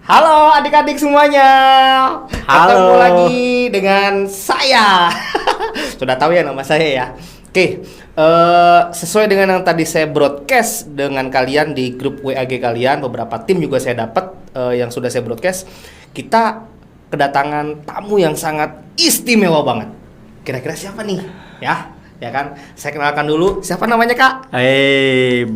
Halo adik-adik semuanya. Halo. Ketemu lagi dengan saya. Sudah tahu ya nama saya ya. Oke, sesuai dengan yang tadi saya broadcast dengan kalian di grup WAG kalian, beberapa tim juga saya dapat yang sudah saya broadcast. Kita kedatangan tamu yang sangat istimewa banget. Kira-kira siapa nih? Ya kan? Saya kenalkan dulu. Siapa namanya, Kak?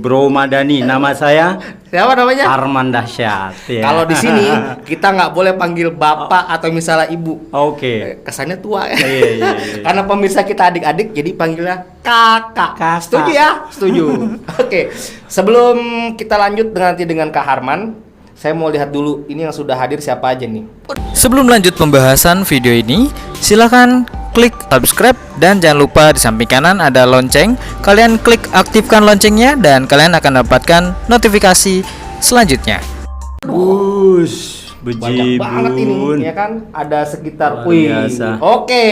Bro Madani, nama saya Siapa namanya? Arman Dahsyat. Ya. Kalau di sini kita nggak boleh panggil bapak atau misalnya ibu. Oke. Kesannya tua ya. Iya. Karena pemirsa kita adik-adik, jadi panggilnya kakak. Setuju ya? Setuju. Oke. Sebelum kita lanjut nanti dengan Kak Harman, saya mau lihat dulu ini yang sudah hadir siapa aja nih. Sebelum lanjut pembahasan video ini, silakan klik subscribe dan jangan lupa di samping kanan ada lonceng. Kalian klik aktifkan loncengnya dan kalian akan dapatkan notifikasi selanjutnya. Banyak banget ini, ya kan? Ada sekitar, biasa. Oke.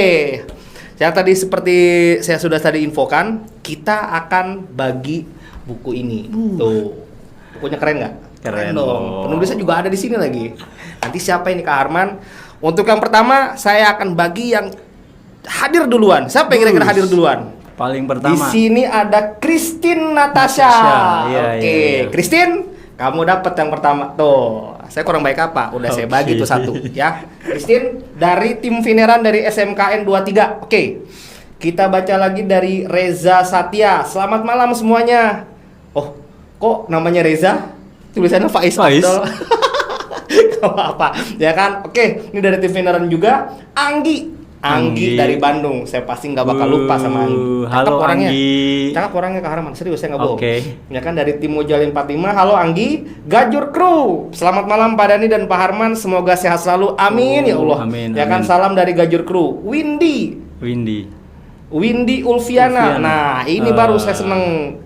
Yang tadi seperti saya sudah tadi infokan, kita akan bagi buku ini. Tuh, bukunya keren nggak? Keren dong. Penulisnya juga ada di sini lagi. Nanti siapa ini Kak Harman? Untuk yang pertama, saya akan bagi yang hadir duluan. Siapa yang kira-kira hadir duluan? Paling pertama. Di sini ada Christine Natasha. Iya, Oke, iya. Christine, kamu dapat yang pertama. Tuh, saya kurang baik apa? Udah saya bagi tuh satu, ya. Christine dari tim Vineran dari SMKN 23. Oke. Kita baca lagi dari Reza Satya. Selamat malam semuanya. Oh, kok namanya Reza? Tulisannya Faiz Abdul. Gak apa-apa, ya kan? Oke, ini dari tim Vineran juga. Anggi dari Bandung. Saya pasti nggak bakal lupa sama Anggi. Halo orangnya. Anggi. Cakep orangnya Kak Harman, serius saya nggak bohong. Oke. Ya kan dari tim Mojali 45. Halo Anggi, Gajur Crew. Selamat malam Pak Dani dan Pak Harman, semoga sehat selalu. Amin ya Allah. Amin, ya kan amin. salam dari Gajur Crew. Windy Ulfiana. Nah, ini baru saya seneng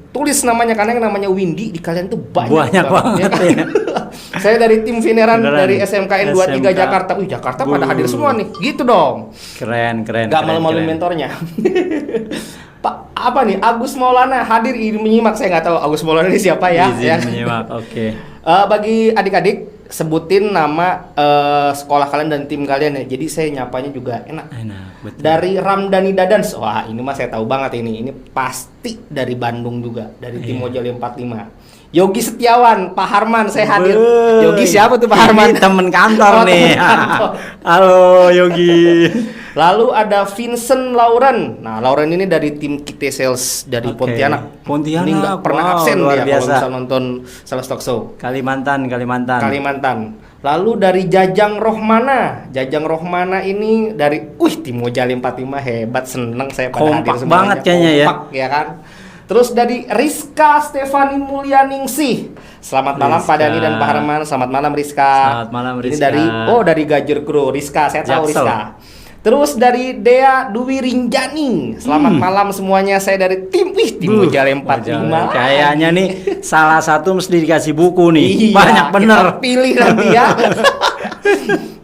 tulis namanya karena yang namanya Windy di kalian tuh banyak banget ya kan? ya. Saya dari tim Vineran Beneran. dari SMKN 23 Jakarta. Wih, Jakarta pada hadir semua nih. Gitu dong. Keren. Gak malu-malu mentornya. Pak, apa nih? Agus Maulana hadir ini menyimak. Saya nggak tahu Agus Maulana ini siapa ya. Izin Ya. menyimak. Oke. Bagi adik-adik, sebutin nama sekolah kalian dan tim kalian ya. Jadi saya nyapanya juga enak. Betul. Dari Ramdhani Dadans. Wah, ini mah saya tahu banget ini. Ini pasti dari Bandung juga, dari tim Mojali 45. Yogi Setiawan, Pak Harman, saya hadir. Yogi siapa tuh Pak Harman? Ini temen kantor nih. Temen kantor. Halo Yogi. Lalu ada Vincent Lauren. Nah, Lauren ini dari tim Kite Sales dari Oke. Pontianak. Pontianak, Ini nggak pernah wow, absen luar dia kalau biasa. bisa nonton Sales Talk Show. Kalimantan. Lalu dari Jajang Rohmana. Jajang Rohmana ini dari tim Mojali 45, hebat, seneng saya pada hadir Kompak semuanya. banget kayaknya ya. Kompak, ya kan? Terus dari Rizka Stefani Mulyaningsih. Selamat malam Pak Dani dan Pak Harman. Selamat malam Rizka. Selamat malam, Ini Rizka. dari Gajur Crew. Rizka, saya tahu Jaksel. Rizka. Terus dari Dea Dwi Rinjani. Selamat malam semuanya. Saya dari tim Mojali 45. Kayaknya nih salah satu mesti dikasih buku nih. Iya, Banyak bener. kita pilih nanti ya.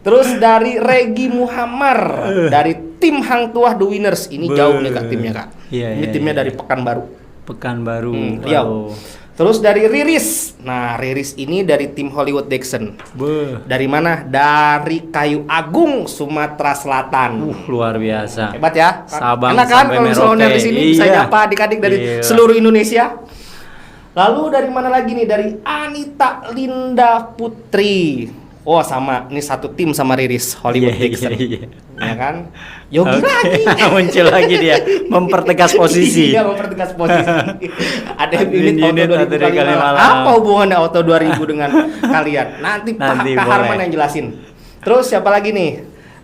Terus dari Regi Muhammad dari tim Hang Tuah The Winners. Ini jauh nih Kak timnya Kak. Iya, Ini iya, timnya iya. dari Pekanbaru. Pekanbaru. Riau. Terus dari Riris. Nah, Riris ini dari tim Hollywood Dixon. Dari mana? Dari Kayu Agung, Sumatera Selatan. Luar biasa. Hebat ya. Sabang Enak kan sampai kalau misalnya Merauke. owner di sini bisa Iya. nyapa adik-adik dari Iya. seluruh Indonesia. Lalu dari mana lagi nih? Dari Anita Linda Putri. Oh sama, ini satu tim sama Riris Hollywood Dixon. Iya. Ya kan? Yogi Oke. lagi. Muncul lagi dia mempertegas posisi. Iya, mempertegas posisi. Ada Admin unit Auto unit 2000 Auto Kalimalang. Kalimalang. Apa hubungannya Auto 2000 dengan kalian? Nanti Pak boleh. Harman yang jelasin. Terus siapa lagi nih?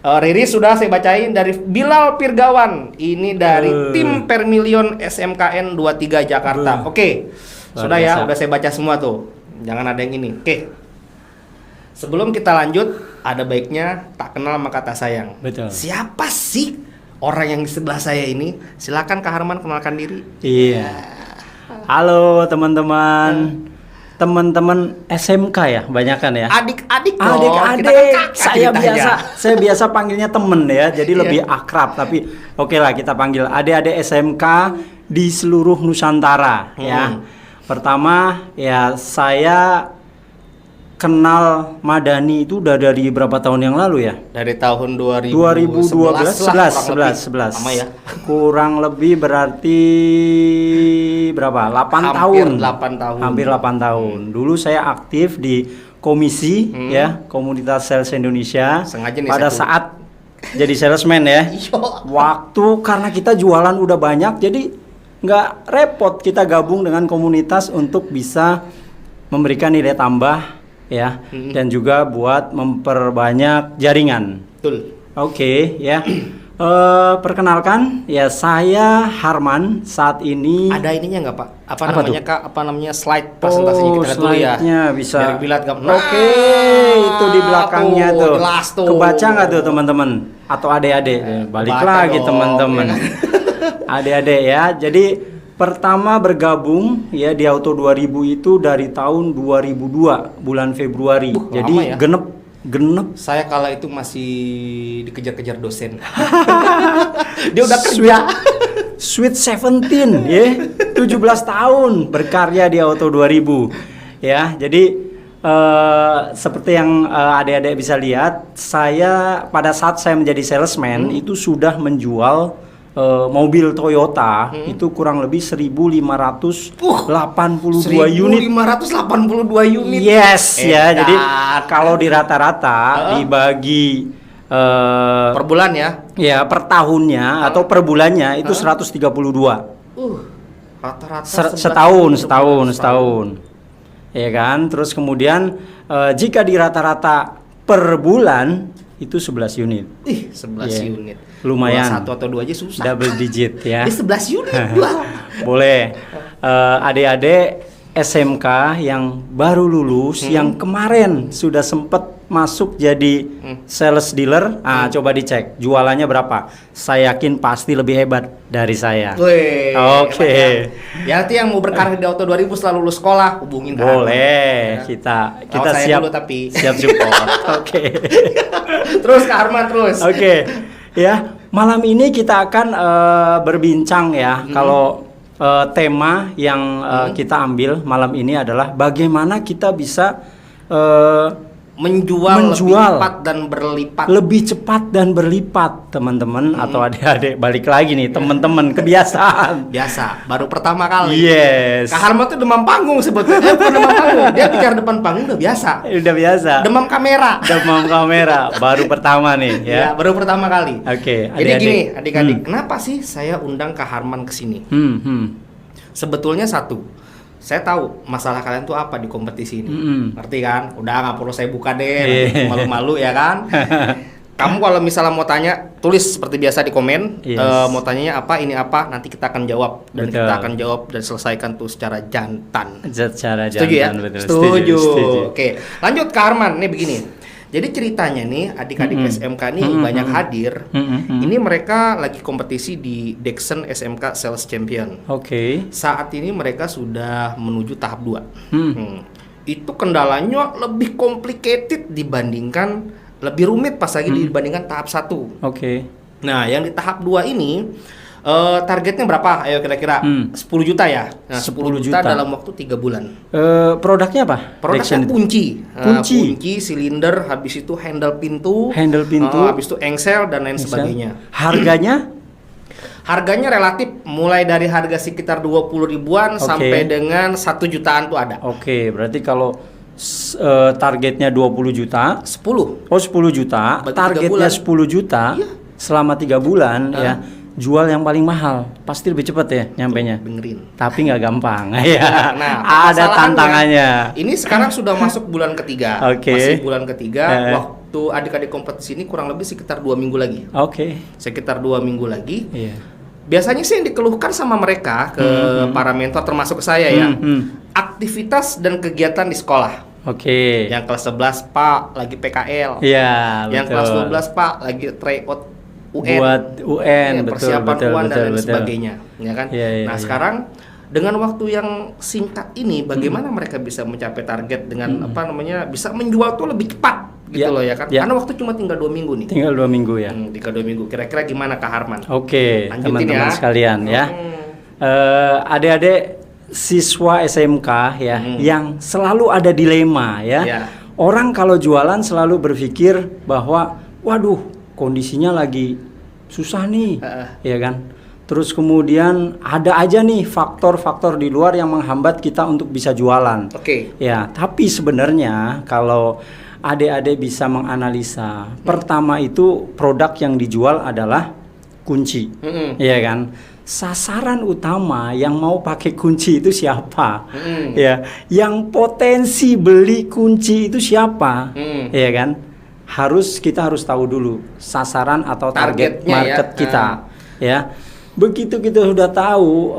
Riris sudah saya bacain dari Bilal Pirgawan. Ini dari tim Permilion SMKN 23 Jakarta. Oke. Sudah ya, biasa. udah saya baca semua tuh. Jangan ada yang ini. Oke. Sebelum kita lanjut, ada baiknya tak kenal maka tak sayang. Betul. Siapa sih orang yang di sebelah saya ini? Silakan Kak Harman kenalkan diri. Iya. Halo teman-teman. Teman-teman SMK ya, banyakan ya. Adik-adik dong. Adik-adik, Kita kan kakak saya ceritanya. biasa panggilnya temen ya, jadi Iya. lebih akrab. Tapi oke lah kita panggil adik-adik SMK di seluruh Nusantara ya. Pertama ya saya kenal Madani itu udah dari berapa tahun yang lalu ya? Dari tahun 2012, 11. Sama ya. Kurang lebih berarti berapa? 8 tahun. 8 tahun. Hampir 8 tahun. Dulu saya aktif di komisi ya, Komunitas Sales Indonesia. Sengaja nih pada saya saat jadi salesman ya. Waktu karena kita jualan udah banyak, jadi nggak repot kita gabung dengan komunitas untuk bisa memberikan nilai tambah ya, dan juga buat memperbanyak jaringan. Betul. Oke ya. Perkenalkan ya, saya Harman. Saat ini Ada ininya nggak Pak? Apa Apa namanya Kak? Apa namanya slide presentasinya kita lihat dulu ya? slide-nya bisa. Biar Bilat nggak. Oke, itu di belakangnya tuh. Jelas tuh. Kebaca nggak tuh teman-teman? Atau adik-adik? Balik kebaca lagi dong, teman-teman. ya kan? Adik-adik ya. Jadi pertama bergabung ya di Auto 2000 itu dari tahun 2002 bulan Februari. Jadi lama ya? genep Saya kala itu masih dikejar-kejar dosen. Dia udah kerja. Sweet 17 ya, 17 tahun berkarya di Auto 2000 ya. Jadi seperti yang adik-adik bisa lihat, saya pada saat saya menjadi salesman itu sudah menjual mobil Toyota itu kurang lebih 1582 unit. 1582 unit. Yes ya. Edan. Jadi kalau di rata-rata dibagi Per bulan ya. ya per tahunnya atau per bulannya itu 132. Rata-rata Setahun. Ya kan? Terus kemudian jika di rata-rata per bulan itu 11 unit. 11 Yeah. unit. Lumayan. Satu atau dua aja susah. Double digit ya. Ini 11 unit gua. Boleh. Adik-adik SMK yang baru lulus, yang kemarin sudah sempat masuk jadi sales dealer, coba dicek jualannya berapa. Saya yakin pasti lebih hebat dari saya. Wih, Oke. hebat ya. Nanti yang mau berkarir di Auto 2000 setelah lulus sekolah hubungin Kak Boleh, Arman. kita saya siap dulu tapi. siap support. Oke. Terus Kak Arman terus. Oke. Ya, malam ini kita akan berbincang ya. Kalau tema yang kita ambil malam ini adalah bagaimana kita bisa menjual lebih cepat dan berlipat. lebih cepat dan berlipat, teman-teman atau adik-adik. Balik lagi nih, teman-teman, kebiasaan. Biasa, baru pertama kali. Yes. Kak Harman tuh demam panggung sebetulnya. Bukan demam panggung. Dia bicara depan panggung udah biasa. Udah biasa. Demam kamera. Demam kamera baru pertama nih ya. Ya, baru pertama kali. Oke, Jadi adik-adik. gini, adik-adik, kenapa sih saya undang Kak Harman ke sini? Sebetulnya satu, saya tahu masalah kalian tuh apa di kompetisi ini. Ngerti kan? Udah nggak perlu saya buka deh, nanti malu-malu ya kan? Kamu kalau misalnya mau tanya, tulis seperti biasa di komen. Yes. Mau tanyanya apa, ini apa, nanti kita akan jawab. Dan Betul. kita akan jawab dan selesaikan tuh secara jantan. Secara Setuju ya? jantan, betul. Setuju. Setuju. Oke, lanjut Kak Arman. Nih begini. Jadi ceritanya nih, adik-adik SMK nih banyak hadir. Ini mereka lagi kompetisi di Dexon SMK Sales Champion. Oke. Saat ini mereka sudah menuju tahap 2. Itu kendalanya lebih complicated dibandingkan, lebih rumit pas lagi dibandingkan tahap 1. Oke. Nah, yang di tahap 2 ini targetnya berapa? Ayo kira-kira 10 juta ya. Nah, 10 juta dalam waktu 3 bulan. Produknya apa? Produknya Dexon itu? kunci. Kunci. Silinder, habis itu handle pintu, habis itu engsel dan lain sebagainya. Harganya? Harganya relatif mulai dari harga sekitar 20 ribuan sampai dengan 1 jutaan tuh ada. Oke, berarti kalau targetnya 20 juta, 10. oh 10 juta, Berarti 3 targetnya bulan. 10 juta Iya. selama 3 bulan ya. Jual yang paling mahal, pasti lebih cepat ya nyampenya. Dengerin. Tapi nggak gampang. Ya. Nah, ada tantangannya. Ini sekarang sudah masuk bulan ketiga. Oke. Masih bulan ketiga. Waktu adik-adik kompetisi ini kurang lebih sekitar 2 minggu lagi. Oke. Sekitar 2 minggu lagi. Iya. Biasanya sih yang dikeluhkan sama mereka ke para mentor termasuk ke saya ya. Aktivitas dan kegiatan di sekolah. Oke. Yang kelas 11 Pak lagi PKL. Iya, Yang betul. kelas 12 Pak lagi tryout UN. Buat UN, Ya, betul, persiapan betul, UN dan betul, lain betul. sebagainya, ya kan? Iya, iya, nah, iya. sekarang dengan waktu yang singkat ini bagaimana mereka bisa mencapai target dengan apa namanya? Bisa menjual tuh lebih cepat gitu Ya, loh ya kan? ya. Karena waktu cuma tinggal 2 minggu nih. Tinggal 2 minggu ya. Tinggal 2 minggu. Kira-kira gimana Kak Harman? Oke, Lanjutin teman-teman ya. sekalian ya. Adik-adik siswa SMK ya yang selalu ada dilema ya. Ya. Orang kalau jualan selalu berpikir bahwa waduh, kondisinya lagi susah nih, ya kan? Terus kemudian ada aja nih faktor-faktor di luar yang menghambat kita untuk bisa jualan. Oke. Ya, tapi sebenarnya kalau adik-adik bisa menganalisa, pertama itu produk yang dijual adalah kunci, ya kan? Sasaran utama yang mau pakai kunci itu siapa? Ya, yang potensi beli kunci itu siapa? Ya kan? Kita harus tahu dulu sasaran atau target Targetnya market ya. kita. Ya, begitu kita sudah tahu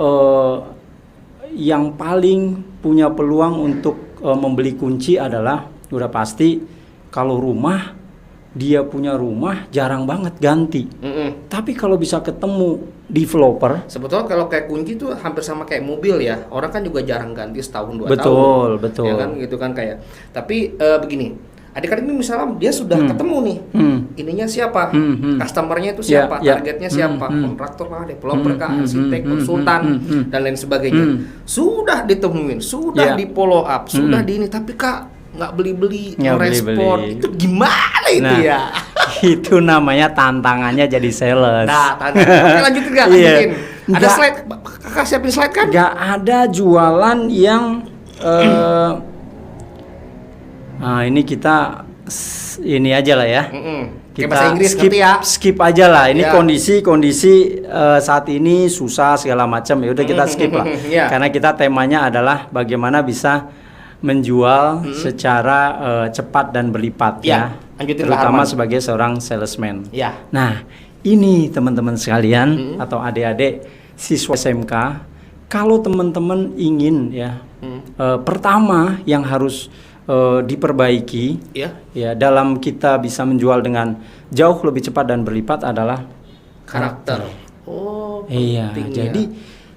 yang paling punya peluang untuk membeli kunci adalah udah pasti kalau rumah. Dia punya rumah jarang banget ganti. Tapi kalau bisa ketemu developer, sebetulnya kalau kayak kunci tuh hampir sama kayak mobil ya. Orang kan juga jarang ganti setahun 2 tahun. Betul. Ya kan gitu kan kayak. Tapi begini, adik-adik ini misalnya dia sudah ketemu nih. Ininya siapa? Customernya itu siapa? Targetnya siapa? Kontraktor kah, developer kah, arsitek, konsultan dan lain sebagainya. Sudah ditemuin, sudah di follow up, sudah di ini, tapi Kak nggak beli-beli, respon. Itu gimana itu ya? Itu namanya tantangannya jadi sales. Nah, oke, lanjutin Kak, lanjutin. Ada slide, Kakak siapin slide kan? Nggak ada jualan yang nah ini kita ini aja lah ya. Kayak bahasa Inggris skip aja lah. Ini kondisi saat ini susah segala macam. Ya udah kita skip lah. Karena kita temanya adalah bagaimana bisa menjual secara cepat dan berlipat ya. Terutama sebagai seorang salesman. Nah, ini teman-teman sekalian atau adik-adik siswa SMK, kalau teman-teman ingin ya, pertama yang harus diperbaiki ya dalam kita bisa menjual dengan jauh lebih cepat dan berlipat adalah karakter. Iya, jadi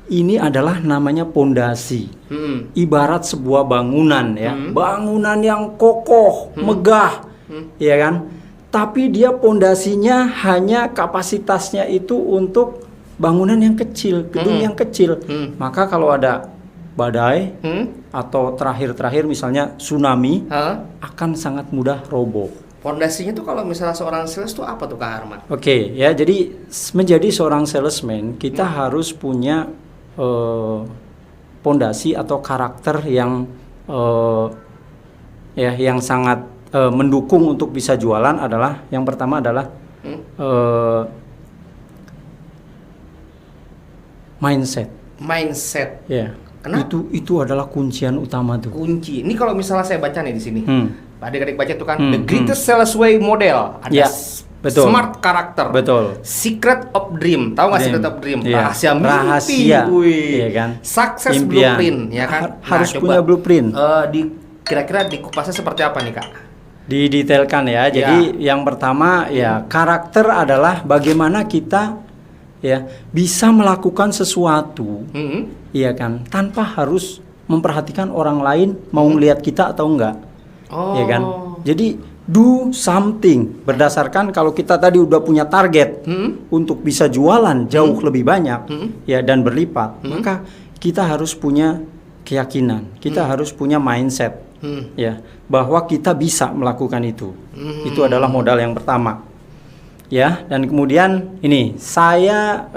ini adalah namanya pondasi. Ibarat sebuah bangunan ya, bangunan yang kokoh, megah, ya kan? Tapi dia pondasinya hanya kapasitasnya itu untuk bangunan yang kecil, gedung yang kecil. Maka kalau ada badai atau terakhir misalnya tsunami, akan sangat mudah roboh. Pondasinya tuh kalau misalnya seorang sales tuh apa tuh Kak Arman? Oke, ya jadi menjadi seorang salesman kita harus punya pondasi atau karakter yang yang sangat mendukung untuk bisa jualan adalah yang pertama adalah mindset. Ya. Kenapa? Itu adalah kuncian utama tuh. Kunci. Ini kalau misalnya saya baca nih di sini. Adik-adik baca tuh kan The Greatest Sales Way Model. Ada betul. Smart Character. Betul. Secret of Dream. Tahu nggak Secret of Dream? Rahasia mimpi. Iya kan? Success Impian. Blueprint, ya kan? Harus punya blueprint. Kira-kira dikupasnya seperti apa nih Kak? Didetailkan ya. Jadi yang pertama ya karakter adalah bagaimana kita ya bisa melakukan sesuatu, iya kan? Tanpa harus memperhatikan orang lain mau ngelihat kita atau enggak, ya kan? Jadi do something berdasarkan kalau kita tadi udah punya target untuk bisa jualan jauh lebih banyak ya dan berlipat, maka kita harus punya keyakinan, kita harus punya mindset ya bahwa kita bisa melakukan itu. Itu adalah modal yang pertama. Ya, dan kemudian ini saya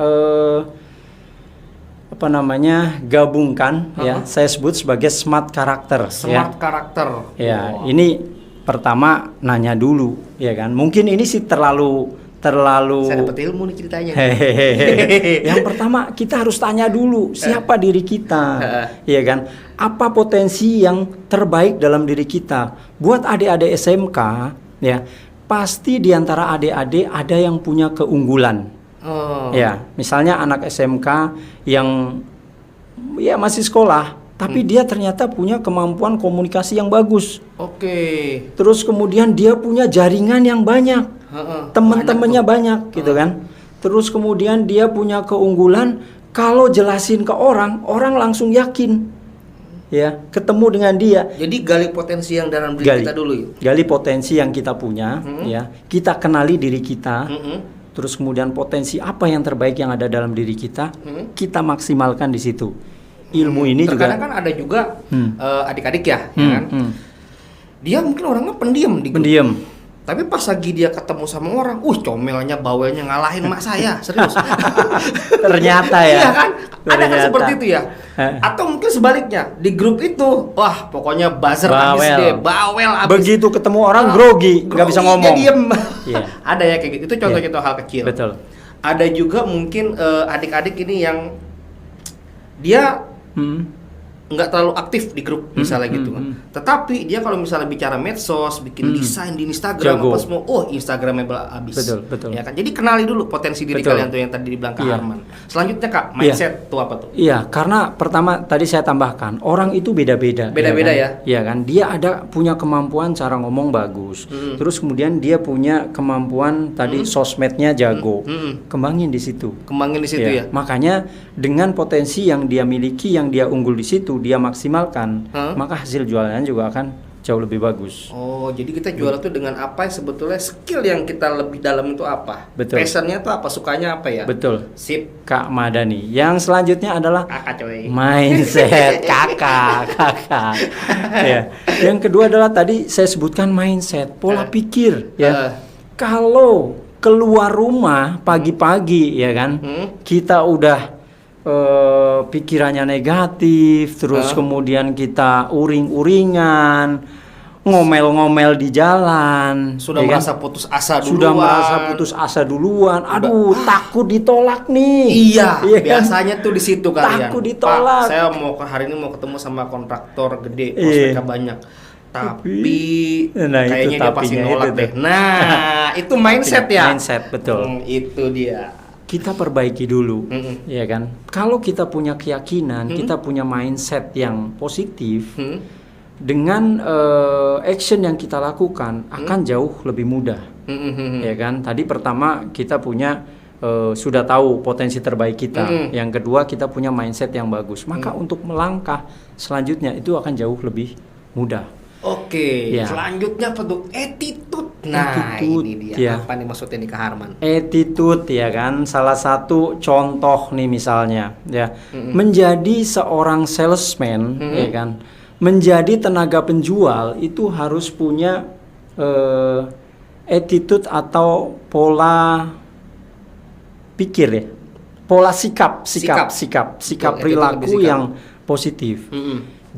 gabungkan ya, saya sebut sebagai smart karakter. Smart karakter. Ya, ini pertama nanya dulu, ya kan? Mungkin ini sih terlalu saya dapat ilmu nih ceritanya. Yang pertama kita harus tanya dulu siapa diri kita, ya kan? Apa potensi yang terbaik dalam diri kita? Buat adik-adik SMK, ya pasti di antara adik-adik ada yang punya keunggulan. Ya, misalnya anak SMK yang ya masih sekolah, tapi dia ternyata punya kemampuan komunikasi yang bagus. Terus kemudian dia punya jaringan yang banyak, teman-temannya banyak gitu kan. Terus kemudian dia punya keunggulan kalau jelasin ke orang langsung yakin. Ya, ketemu dengan dia. Jadi gali potensi yang dalam diri kita dulu yuk. Gali potensi yang kita punya, ya. Kita kenali diri kita. Terus kemudian potensi apa yang terbaik yang ada dalam diri kita, kita maksimalkan di situ. Ilmu ini terkadang juga kan ada juga adik-adik ya, kan? Dia mungkin orangnya pendiam di grup. Pendiam. Tapi pas lagi dia ketemu sama orang, comelnya, bawelnya ngalahin mak saya, serius. Ternyata ya. Iya kan? Ada kan Ternyata. seperti itu ya? Atau mungkin sebaliknya, di grup itu, wah pokoknya buzzer habis Bawel. deh, bawel habis. Begitu ketemu orang grogi, nggak bisa Grogi, ngomong. dia diem. Iya. Ada ya kayak gitu, itu contoh-contoh hal kecil. Betul. Ada juga mungkin adik-adik ini yang dia nggak terlalu aktif di grup misalnya gitu kan. Tetapi dia kalau misalnya bicara medsos, bikin desain di Instagram Jago. apa semua, Instagramable abis. Betul. Ya kan. Jadi kenali dulu potensi diri Betul. kalian tuh yang tadi dibilang Kak Iya. Arman. Selanjutnya Kak, mindset tuh apa tuh? Iya, karena pertama tadi saya tambahkan, orang itu beda-beda. Beda-beda ya. ya? Iya kan? Dia ada punya kemampuan cara ngomong bagus. Terus kemudian dia punya kemampuan tadi sosmednya jago. Kembangin di situ. Kembangin di situ ya. Makanya dengan potensi yang dia miliki, yang dia unggul di situ, dia maksimalkan, maka hasil jualannya juga akan jauh lebih bagus. Oh, jadi kita jual itu dengan apa yang sebetulnya skill yang kita lebih dalam itu apa? Betul. Passionnya tuh apa? Sukanya apa ya? Betul. Sip. Kak Madani. Yang selanjutnya adalah Kakak coy. mindset. kakak. Ya. Yang kedua adalah tadi saya sebutkan mindset, pola pikir ya. Kalau keluar rumah pagi-pagi ya kan, kita udah pikirannya negatif, terus kemudian kita uring-uringan, ngomel-ngomel di jalan, Sudah ya kan? merasa putus asa duluan. Sudah merasa putus asa duluan. Aduh, takut ditolak nih. Iya, Iya kan? biasanya tuh di situ kalian. Takut ditolak. Pak, saya hari ini mau ketemu sama kontraktor gede, prospeknya banyak. Tapi Nah, itu kayaknya dia pasti tapinya nolak itu deh. tuh. Nah, itu mindset ya. Mindset, betul. Itu dia. Kita perbaiki dulu, ya kan? Kalau kita punya keyakinan, kita punya mindset yang positif, dengan action yang kita lakukan akan jauh lebih mudah, ya kan? Tadi pertama kita punya sudah tahu potensi terbaik kita, yang kedua kita punya mindset yang bagus, maka untuk melangkah selanjutnya itu akan jauh lebih mudah. Oke, Ya. selanjutnya apa tuh? Attitude. Nah, Attitude, ini dia. ya. Apa nih maksudnya nih Kak Harman? Attitude ya kan, salah satu contoh nih misalnya ya, menjadi seorang salesman ya kan, menjadi tenaga penjual itu harus punya attitude atau pola pikir ya, pola sikap Betul, perilaku attitude lebih yang positif.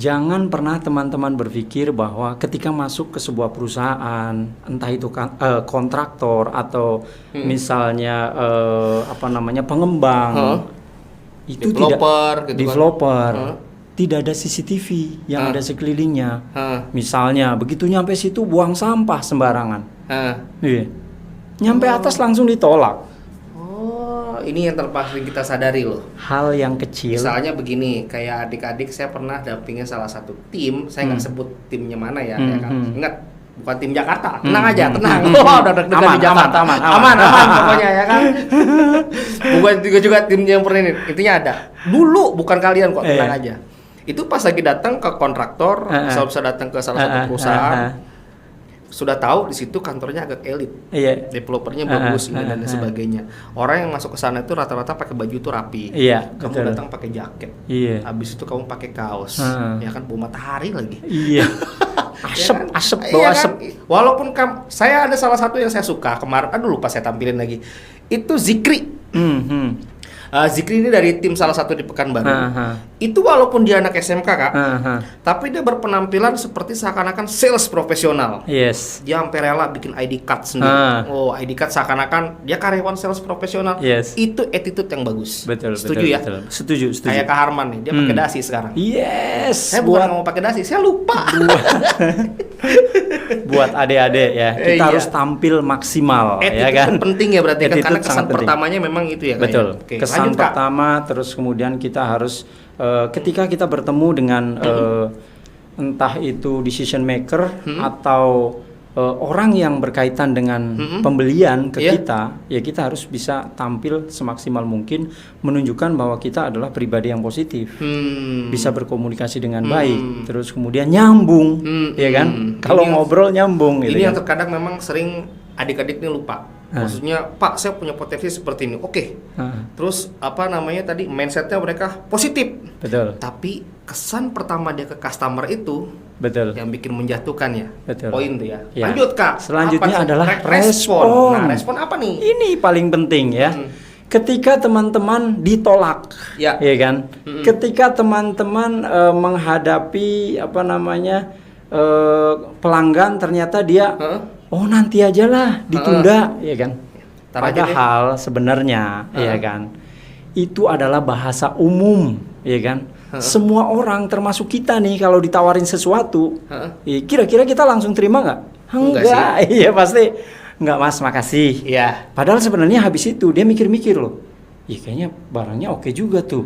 Jangan pernah teman-teman berpikir bahwa ketika masuk ke sebuah perusahaan, entah itu kontraktor atau misalnya pengembang, itu Developer, gitu kan. developer, tidak ada CCTV yang ada sekelilingnya. Misalnya begitu nyampe situ buang sampah sembarangan, iya. Nyampe atas langsung ditolak. Ini yang terpaling kita sadari loh. Hal yang kecil. Misalnya begini, kayak adik-adik saya pernah dampingin salah satu tim, saya nggak sebut timnya mana ya, ya kan? Ingat, bukan tim Jakarta, tenang aja, tenang. Udah deg-degan di Jakarta. Aman pokoknya ya kan. Bukan juga tim yang pernah ini, intinya ada. Dulu bukan kalian kok, tenang aja. Itu pas lagi datang ke kontraktor, bisa datang ke salah satu perusahaan. Sudah tahu di situ kantornya agak elit, developernya bagus dan sebagainya. Orang yang masuk ke sana itu rata-rata pakai baju tuh rapi. Kamu betul. datang pakai jaket. Habis itu kamu pakai kaos, ya kan, bau matahari lagi. Asep bau asep. Kan? Walaupun saya ada salah satu yang saya suka kemarin, lupa saya tampilin lagi. Itu Zikri. Zikri ini dari tim salah satu di Pekanbaru. Itu walaupun dia anak SMK Kak, tapi dia berpenampilan seperti seakan-akan sales profesional. Yes. Dia sampai rela bikin ID card sendiri. ID card seakan-akan dia karyawan sales profesional. Yes. Itu attitude yang bagus. Setuju ya? Setuju. Kayak Kak Harman nih, dia pakai dasi sekarang. Yes. Saya bukan mau pakai dasi, saya lupa. Buat adik-adik ya, kita harus tampil maksimal, attitude ya kan? Penting ya berarti kan, karena kesan penting. pertamanya memang itu ya. Betul. Oke, kesan lanjut, Kak. pertama, terus kemudian kita harus ketika kita bertemu dengan entah itu decision maker atau orang yang berkaitan dengan pembelian ke kita, ya kita harus bisa tampil semaksimal mungkin menunjukkan bahwa kita adalah pribadi yang positif, bisa berkomunikasi dengan baik, terus kemudian nyambung, ya kan? Kalau ngobrol nyambung. Ini gitu yang kan? terkadang memang sering adik-adik ini lupa. Maksudnya, Pak, saya punya potensi seperti ini. Oke. Terus apa namanya tadi, mindsetnya mereka positif. Betul. Tapi kesan pertama dia ke customer itu Betul. yang bikin menjatuhkan ya. Betul. Poin tuh ya. Ya. Lanjut, Kak. Selanjutnya Apa adalah respon. respon. Nah, respon apa nih? Ini paling penting ya. Ketika teman-teman ditolak, Ya. kan? Ketika teman-teman menghadapi apa namanya pelanggan, ternyata dia, oh nanti aja lah, ditunda, ya kan? Tar aja deh. Padahal sebenarnya, ya kan? Itu adalah bahasa umum, ya kan? Semua orang, termasuk kita nih, kalau ditawarin sesuatu, kira-kira kita langsung terima nggak? Enggak, iya pasti. Enggak mas, makasih. Iya. Padahal sebenarnya habis itu dia mikir-mikir loh. Iya kayaknya barangnya oke juga tuh.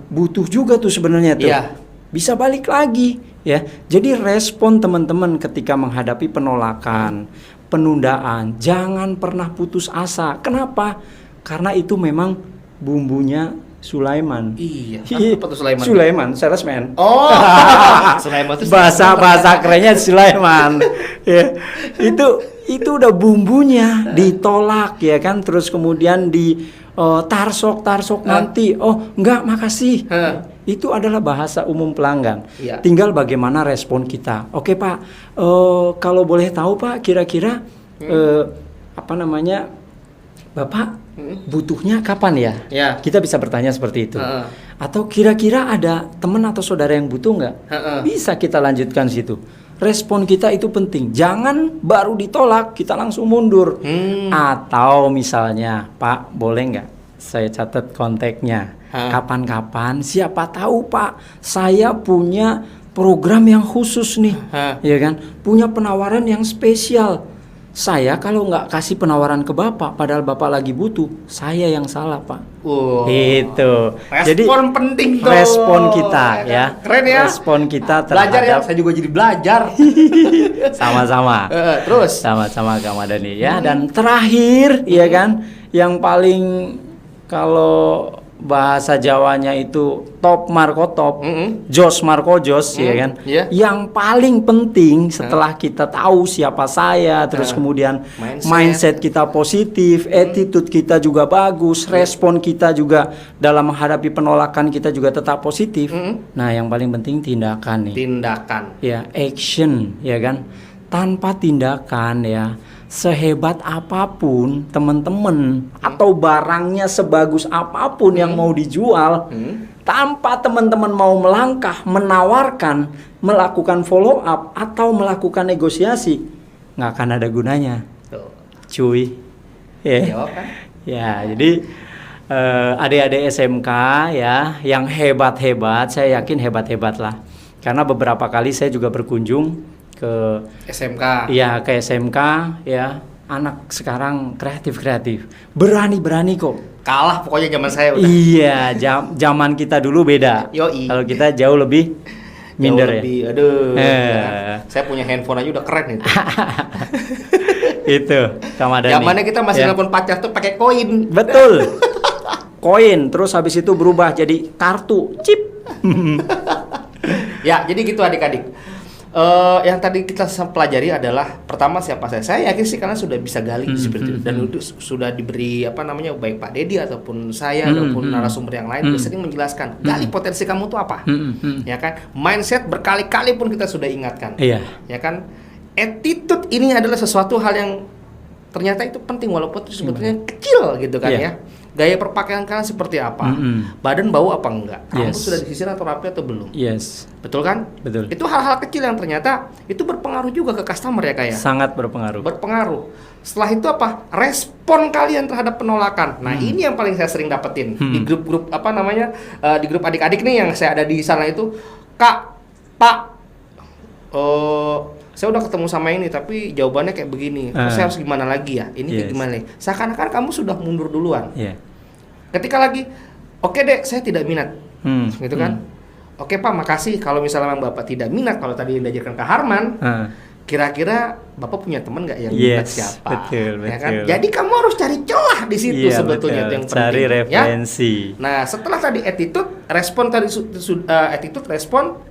Butuh juga tuh sebenarnya tuh. Iya. Bisa balik lagi ya. Jadi respon teman-teman ketika menghadapi penolakan, penundaan, jangan pernah putus asa. Kenapa? Karena itu memang bumbunya Sulaiman. Iya. Apa tuh Sulaiman? Sulaiman, salesman. Oh. Sulaiman itu bahasa kerennya Sulaiman. Ya. Itu udah bumbunya ditolak ya kan, terus kemudian di tarsok nanti. Oh, enggak, makasih. Itu adalah bahasa umum pelanggan. Iya. Tinggal bagaimana respon kita. Oke, Pak. Kalau boleh tahu, Pak, kira-kira apa namanya? Bapak butuhnya kapan ya? Ya. Kita bisa bertanya seperti itu. Atau kira-kira ada teman atau saudara yang butuh nggak? Bisa kita lanjutkan situ. Respon kita itu penting. Jangan baru ditolak kita langsung mundur. Atau misalnya, Pak, boleh nggak saya catat kontaknya? Kapan-kapan, siapa tahu Pak, saya punya program yang khusus nih, ya kan? Punya penawaran yang spesial. Saya kalau nggak kasih penawaran ke Bapak, padahal Bapak lagi butuh, saya yang salah, Pak. Itu. Jadi penting tuh. Respon kita ya. Keren ya. Respon kita Belajar ya. terhadap. Saya juga jadi belajar. Sama-sama. Terus. Sama-sama Kak Madani ya. Dan terakhir, ya kan, yang paling kalau bahasa Jawanya itu top Marco top, Jos Marco Jos, ya kan. Yang paling penting setelah kita tahu siapa saya, terus kemudian mindset kita positif, attitude kita juga bagus, respon kita juga dalam menghadapi penolakan kita juga tetap positif. Nah, yang paling penting tindakan nih. Tindakan. Ya, action, ya kan. Tanpa tindakan ya, sehebat apapun teman-teman atau barangnya sebagus apapun yang mau dijual, tanpa teman-teman mau melangkah, menawarkan, melakukan follow up atau melakukan negosiasi, nggak akan ada gunanya. Cuy. Ya, jadi adik-adik SMK ya yang hebat-hebat, saya yakin hebat-hebat lah. Karena beberapa kali saya juga berkunjung ke SMK. Iya, ke SMK ya. Anak sekarang kreatif. Berani kok. Kalah pokoknya zaman saya udah. Iya, zaman kita dulu beda. Yoi. Kalau kita jauh lebih minder ya. Aduh. Saya punya handphone aja udah keren itu. Itu, Kamadani. Zamannya kita masih nelpon pacar tuh pakai koin. Betul. Koin, terus habis itu berubah jadi kartu, chip. Ya, jadi gitu adik-adik. Yang tadi kita pelajari adalah pertama siapa saya. Saya yakin sih karena sudah bisa gali seperti itu dan itu sudah diberi apa namanya baik Pak Dedi ataupun saya ataupun narasumber yang lain sering menjelaskan gali potensi kamu tuh apa. Ya kan? Mindset berkali-kali pun kita sudah ingatkan. Iya. Ya kan? Attitude ini adalah sesuatu hal yang ternyata itu penting walaupun itu sebetulnya kecil gitu kan ya. Gaya perpakaian kalian seperti apa? Badan bau apa enggak? Rambut sudah disisir atau rapi atau belum? Yes. Betul kan? Betul. Itu hal-hal kecil yang ternyata itu berpengaruh juga ke customer ya kayak. Sangat berpengaruh. Setelah itu apa? Respon kalian terhadap penolakan. Nah, ini yang paling saya sering dapetin di grup-grup apa namanya? Di grup adik-adik nih yang saya ada di sana itu, Kak, Pak, saya udah ketemu sama ini tapi jawabannya kayak begini. Saya harus gimana lagi ya? Ini kayak gimana nih? Seakan-akan kamu sudah mundur duluan. Ketika lagi, oke deh, saya tidak minat, gitu kan? Oke Pak, makasih. Kalau misalnya memang Bapak tidak minat, kalau tadi diajarkan ke Harman, kira-kira Bapak punya teman nggak yang minat siapa? Betul. Ya kan? Jadi kamu harus cari celah di situ sebetulnya itu yang penting. Cari referensi. Ya? Nah, setelah tadi attitude, respon,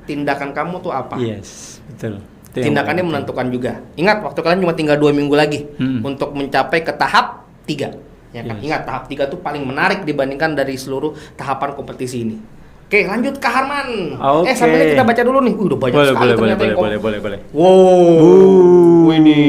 tindakan kamu tuh apa? Yes, betul. Tindakannya menentukan juga. Ingat, waktu kalian cuma tinggal 2 minggu lagi untuk mencapai ke tahap 3. Ya kan? Yes. Ingat, tahap 3 tuh paling menarik dibandingkan dari seluruh tahapan kompetisi ini. Oke, lanjut ke Harman. Oke. Sambil kita baca dulu nih. Udah banyak sekali ternyata yang boleh. Wow, ini.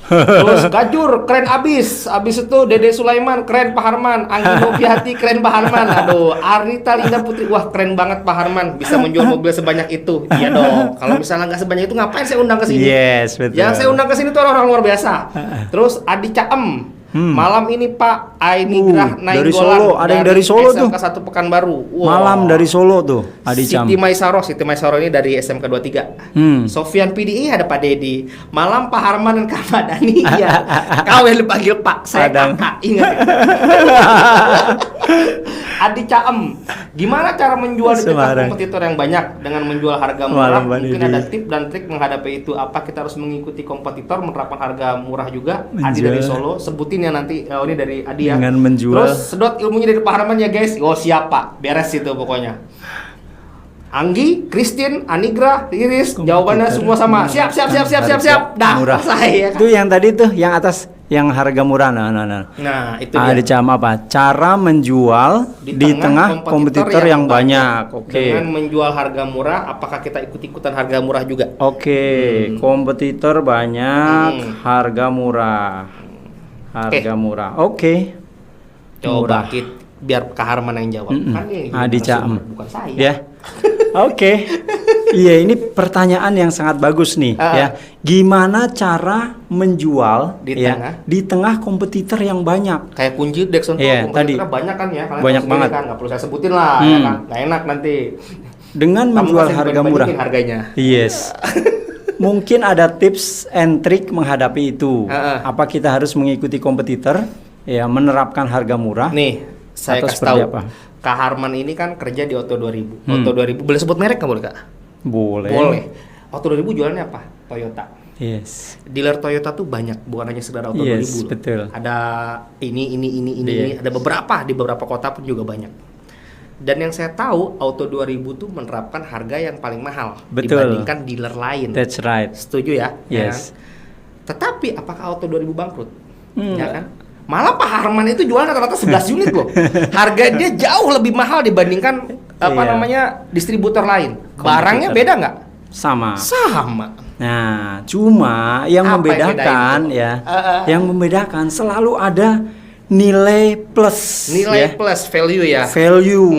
Terus Gajur, keren abis. Abis itu Dede Sulaiman, keren Pak Harman. Anggi Noviati, keren Pak Harman. Aduh, Arita Linda Putri, wah keren banget Pak Harman. Bisa menjual mobil sebanyak itu. Iya dong. Kalau misalnya nggak sebanyak itu, ngapain saya undang ke sini? Yes, betul. Yang saya undang ke sini tuh orang-orang luar biasa. Terus Adi Caem. Malam ini Pak Ainigrah dari Nainggolan Solo, ada yang dari Solo tuh. SMK 1 Pekanbaru. Wow. Malam dari Solo tuh, Adi Cam. Siti Maisaro ini dari SMK 23. Sofian PDI ada Pak Dedi. Malam Pak Harman dan Kak Madani. Iya. Kau yang dipanggil Pak, saya Kakak. Ingat. Adi Caem, gimana cara menjual di tengah kompetitor yang banyak dengan menjual harga murah? Mungkin ada tip dan trik menghadapi itu. Apa kita harus mengikuti kompetitor menerapkan harga murah juga? Adi dari Solo, sebutin ya nanti. Ini dari Adi ya. Dengan menjual. Terus sedot ilmunya dari Pak Harman ya guys. Oh siapa? Beres itu pokoknya. Anggi, Christine, Anigra, Iris, jawabannya semua sama. Siap. Dah, murah. Selesai ya kan? Itu yang tadi tuh, yang atas, yang harga murah. Nah, itu Ada dia. Cam apa? Cara menjual di tengah kompetitor yang banyak. Oke. Dengan menjual harga murah, apakah kita ikut-ikutan harga murah juga? Oke, kompetitor banyak, harga murah. Harga murah. Oke. Coba biar Kak Harman yang jawab. Kan ini Adi Caem. bukan saya. Ya. Oke. Iya, ini pertanyaan yang sangat bagus nih ya. Gimana cara menjual di tengah kompetitor yang banyak? Kayak kunci Dexon tuh kompetitornya banyak kan ya. Kalian banyak banget kan, nggak perlu saya sebutin lah ya kan. Nggak enak nanti. Dengan menjual harga murah. Harganya. Yes. Mungkin ada tips and trick menghadapi itu. Apa kita harus mengikuti kompetitor ya, menerapkan harga murah? Nih, saya kasih tahu. Kak Harman ini kan kerja di Auto 2000. Auto 2000 boleh sebut merek nggak boleh Kak? Boleh. Auto 2000 jualannya apa? Toyota. Yes. Dealer Toyota tuh banyak, bukan hanya sekedar Auto 2000 loh. Betul. Ada ini, ada beberapa di beberapa kota pun juga banyak. Dan yang saya tahu Auto 2000 tuh menerapkan harga yang paling mahal dibandingkan dealer lain. That's right. Setuju ya? Yes. Ya. Tetapi apakah Auto 2000 bangkrut? Ya kan? Malah Pak Harman itu jualan rata-rata 11 unit loh. Harga dia jauh lebih mahal dibandingkan distributor lain. Barangnya beda nggak? Sama. Nah, cuma yang membedakan yang membedakan selalu ada nilai plus. Value ya. Value.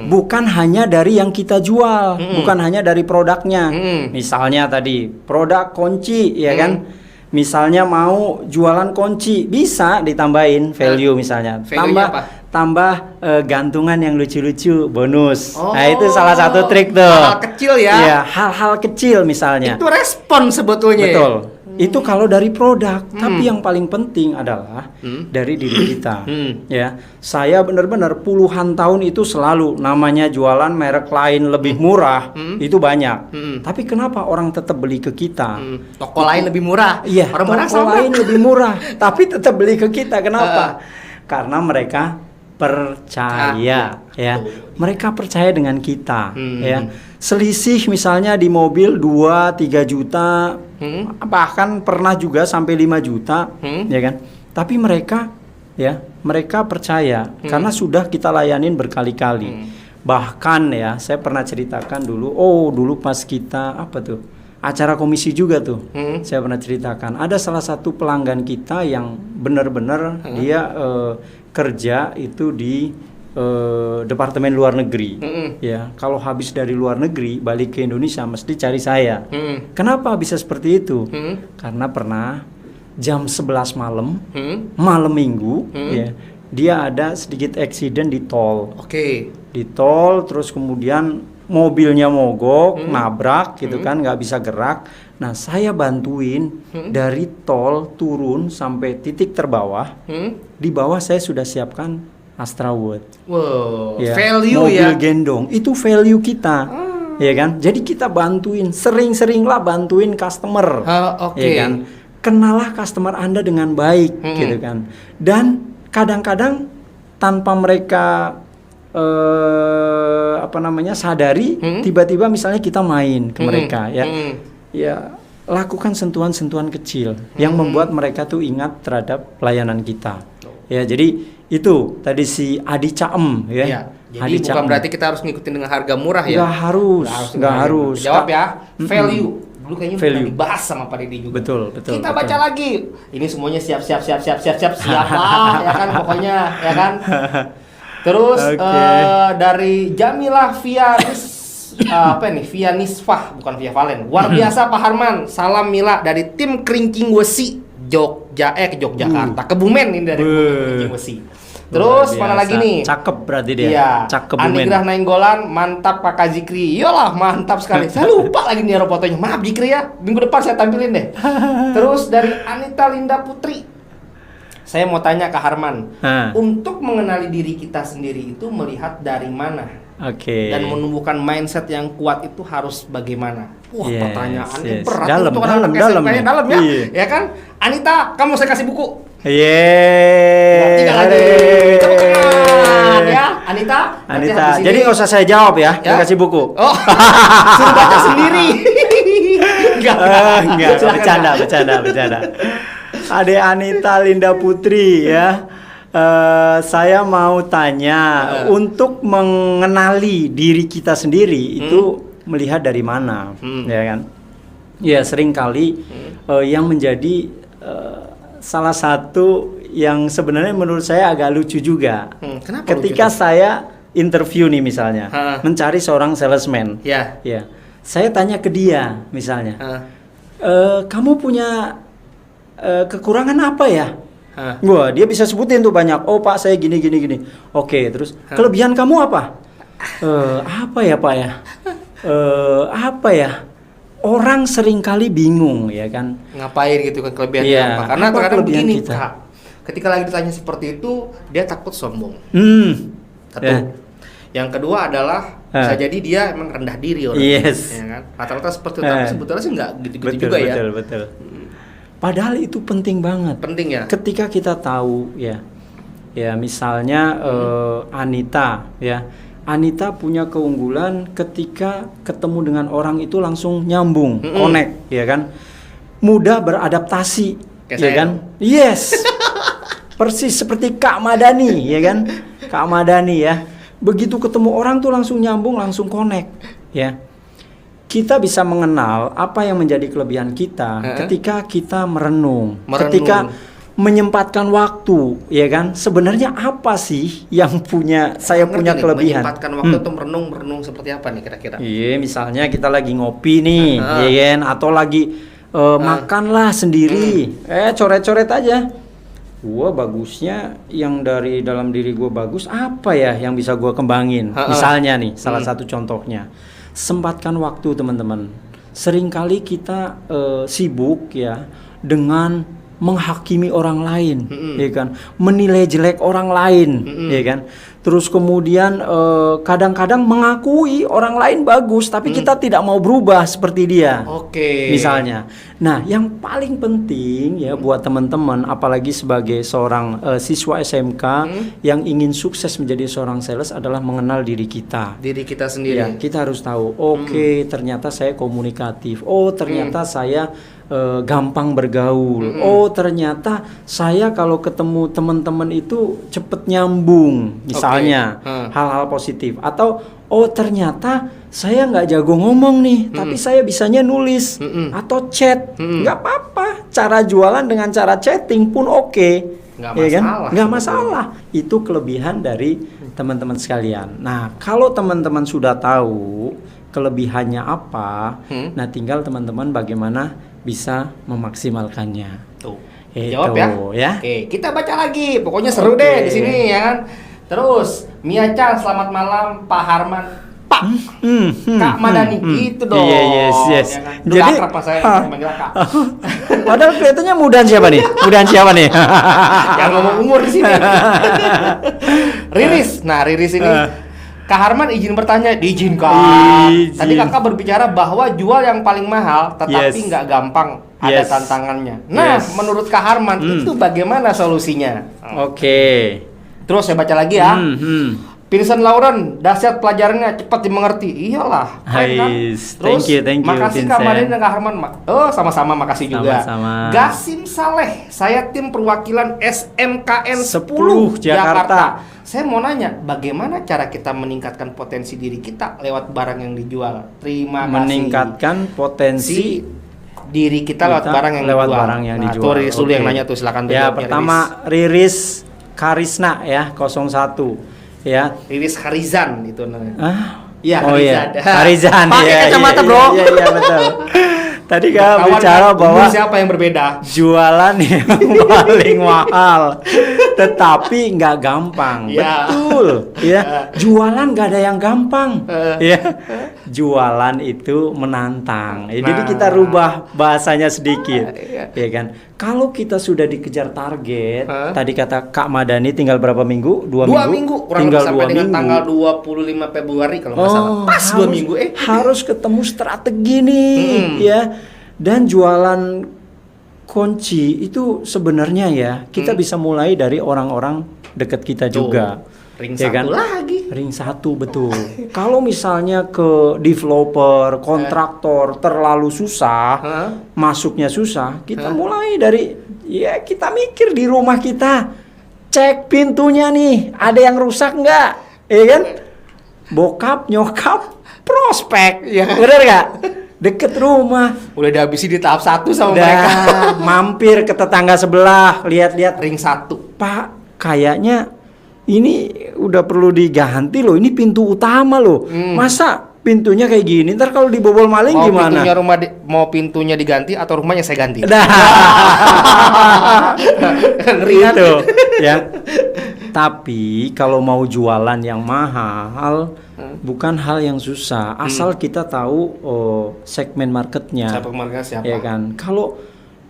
Bukan hanya dari yang kita jual, bukan hanya dari produknya. Misalnya tadi produk kunci ya kan? Misalnya mau jualan kunci, bisa ditambahin value misalnya. Tambah gantungan yang lucu-lucu, bonus. Nah, itu salah satu trik tuh. Hal kecil ya. Iya, hal-hal kecil misalnya. Itu respon sebetulnya. Betul. Itu kalau dari produk, tapi yang paling penting adalah dari diri kita. Ya, saya benar-benar puluhan tahun itu selalu namanya jualan merek lain lebih murah, itu banyak. Tapi kenapa orang tetap beli ke kita? Toko lain lebih murah. Iya, toko lain lebih murah, tapi tetap beli ke kita. Kenapa? Karena mereka percaya, ya. Mereka percaya dengan kita, ya. Selisih misalnya di mobil 2-3 juta, bahkan pernah juga sampai 5 juta, ya kan? Tapi mereka percaya karena sudah kita layanin berkali-kali. Bahkan ya, saya pernah ceritakan dulu pas kita acara komisi juga tuh. Saya pernah ceritakan ada salah satu pelanggan kita yang benar-benar dia kerja itu di departemen luar negeri. Ya, kalau habis dari luar negeri balik ke Indonesia mesti cari saya. Kenapa bisa seperti itu? Karena pernah jam 11 malam, malam minggu, ya, dia ada sedikit eksiden di tol. Di tol, terus kemudian mobilnya mogok, nabrak gitu kan, nggak bisa gerak. Nah, saya bantuin dari tol turun sampai titik terbawah. Di bawah saya sudah siapkan Astra Wood. Wow, ya, value mobil ya. gendong, itu value kita. Ya kan? Jadi kita bantuin, sering-seringlah bantuin customer. Ya kan? Kenalah customer Anda dengan baik gitu kan. Dan kadang-kadang tanpa mereka sadari, tiba-tiba misalnya kita main ke mereka ya. Ya, lakukan sentuhan-sentuhan kecil yang membuat mereka tuh ingat terhadap pelayanan kita. Ya, jadi itu tadi si Adi Caem ya. Iya. Jadi Adi bukan Caem. berarti kita harus ngikutin dengan harga murah ya. Nggak harus. Jawab ya. Value. Dulu kayaknya Value. pernah dibahas sama Pak Deddy juga. Betul. Kita baca lagi. Ini semuanya siap lah ya kan pokoknya ya kan. Terus dari Jamilah Via Nisfah, bukan Via Valen. Luar biasa Pak Harman. Salam Mila dari tim Kerincing Wesi Yogyakarta. Kebumen ini dari Kerincing Wesi. Terus mana lagi nih? Cakep berarti dia. Iya. Cakep. Anigrah Nainggolan, mantap Kakak Zikri. Iyalah, mantap sekali. Saya lupa lagi nih fotonya. Maaf Zikri ya. Minggu depan saya tampilin deh. Terus dari Anita Linda Putri. Saya mau tanya Kak Harman. Untuk mengenali diri kita sendiri itu melihat dari mana? Oke. Dan menumbuhkan mindset yang kuat itu harus bagaimana? Wah, pertanyaannya berat dalam, untuk anak-anak dalam ya. Iya. Ya kan? Anita, kamu saya kasih buku. Yeay. Tepuk tangan ya, Anita. Jadi nggak usah saya jawab ya, saya kasih buku. Oh, suruh baca sendiri. Enggak, bercanda. Ade Anita Linda Putri ya. Saya mau tanya, untuk mengenali diri kita sendiri itu melihat dari mana, ya kan? Ya seringkali yang menjadi salah satu yang sebenarnya menurut saya agak lucu juga. Kenapa ketika lucu? saya interview nih misalnya, mencari seorang salesman, ya, saya tanya ke dia misalnya, kamu punya kekurangan apa ya? Wah, dia bisa sebutin tuh banyak. Oh Pak, saya gini. Oke, terus kelebihan kamu apa? Apa ya Pak ya? Apa ya? Orang seringkali bingung ya kan. Ngapain gitu kan kelebihannya apa? Karena kadang begini Kak. Ketika lagi ditanya seperti itu, dia takut sombong. Satu. Yang kedua adalah bisa jadi dia emang rendah diri orang. Yes. Ya kan? Rata-rata seperti itu, tapi sebetulnya sih nggak gitu-gitu juga ya. Betul. Padahal itu penting banget. Penting ya. Ketika kita tahu ya misalnya Anita ya. Anita punya keunggulan ketika ketemu dengan orang itu langsung nyambung, connect, ya kan? Mudah beradaptasi, kayak ya kan? Yes. Persis seperti Kak Madani, ya kan? Kak Madani ya. Begitu ketemu orang tuh langsung nyambung, langsung connect, ya. Kita bisa mengenal apa yang menjadi kelebihan kita ketika kita merenung. Ketika menyempatkan waktu, ya kan? Sebenarnya apa sih yang saya punya kelebihan? Menyempatkan waktu atau merenung seperti apa nih kira-kira? Iya, misalnya kita lagi ngopi nih, ya kan? Atau lagi makanlah sendiri, coret-coret aja. Gua bagusnya yang dari dalam diri gua bagus apa ya yang bisa gua kembangin? Misalnya nih, salah satu contohnya, sempatkan waktu teman-teman. Seringkali kita sibuk ya dengan menghakimi orang lain, ya kan, menilai jelek orang lain, ya kan, terus kemudian kadang-kadang mengakui orang lain bagus, tapi kita tidak mau berubah seperti dia, misalnya. Nah, yang paling penting ya buat teman-teman, apalagi sebagai seorang siswa SMK yang ingin sukses menjadi seorang sales adalah mengenal diri kita sendiri. Ya, kita harus tahu, ternyata saya komunikatif, ternyata saya gampang bergaul. Ternyata saya kalau ketemu teman-teman itu cepet nyambung, misalnya hal-hal positif. Atau ternyata saya nggak jago ngomong nih, tapi saya bisanya nulis atau chat. Nggak apa-apa. Cara jualan dengan cara chatting pun nggak masalah. Itu kelebihan dari teman-teman sekalian. Nah, kalau teman-teman sudah tahu kelebihannya apa, nah tinggal teman-teman bagaimana bisa memaksimalkannya. Tuh. Jawab ya. Oke, kita baca lagi. Pokoknya seru deh di sini ya kan. Terus Mia Chan, selamat malam Pak Harman. Pak. Kak Madani gitu dong. Yes. Ya kan? Jadi akrab Pak saya manggil Kak. Padahal kelihatannya mudahan siapa nih? Yang ngomong umur di sini. Riris. Nah, Riris ini Kak Harman izin bertanya, diizinkan. Tadi kakak berbicara bahwa jual yang paling mahal, tetapi nggak gampang, ada tantangannya. Nah, menurut Kak Harman itu bagaimana solusinya? Oke. Terus saya baca lagi ya. Vincent Lauren, dahsyat pelajarannya, cepat dimengerti. Iyalah, keren kan? Ais, Terus, thank you, makasih Vincent. Kak Madani dan Kak Harman. Oh, sama-sama, makasih juga. Sama-sama. Gasim Saleh, saya tim perwakilan SMKN 10 Jakarta. Saya mau nanya, bagaimana cara kita meningkatkan potensi diri kita lewat barang yang dijual? Terima kasih. Meningkatkan potensi diri kita lewat barang yang lewat dijual. barang yang Nah, dijual. tuh Riris dulu yang Oke. nanya tuh, silakan tuh Ya, jawabnya, pertama Riris Karisna ya 01 ya. Riris Harizan itu namanya. Ah. Iya, Oh Harizan. iya, Harizan. Pakai Iya, kacamata, iya, Bro. Iya, betul. Tadi kan Ketahuan bicara kan, bahwa umur siapa yang berbeda? jualan yang paling mahal, tetapi nggak gampang. Ya. Betul, ya. Jualan nggak ada yang gampang, ya. Jualan itu menantang. Ya, jadi Nah. kita rubah bahasanya sedikit, Iya. ya kan. Kalau kita sudah dikejar target, Hah? tadi kata Kak Madani tinggal berapa minggu? Dua Dua minggu. minggu, kurang Tinggal lebih sampai 2 dengan minggu. tanggal 25 Februari kalau nggak salah. Pas 2 minggu Harus ketemu strategi nih, ya. Dan jualan kunci itu sebenarnya ya kita bisa mulai dari orang-orang dekat kita juga. Ring Ya satu kan? lagi. Ring 1 betul. Kalau misalnya ke developer, kontraktor terlalu susah, Hah? masuknya susah, kita mulai dari ya kita mikir di rumah kita, cek pintunya nih, ada yang rusak nggak? Ya kan? Bokap, nyokap, prospek, bener nggak? Deket rumah, Udah dihabisi di tahap 1 sama udah mereka. mampir ke tetangga sebelah, lihat-lihat, Ring 1. Pak, kayaknya ini udah perlu diganti loh. Ini pintu utama loh. Masa pintunya kayak gini? Ntar kalau dibobol maling Mau gimana? mau pintunya diganti atau rumahnya saya ganti? Dah. Ngeri kan? Gitu, ya. Tapi kalau mau jualan yang mahal, bukan hal yang susah. Asal kita tahu segmen marketnya. Siapa kemarin siapa? Ya kan. Kalau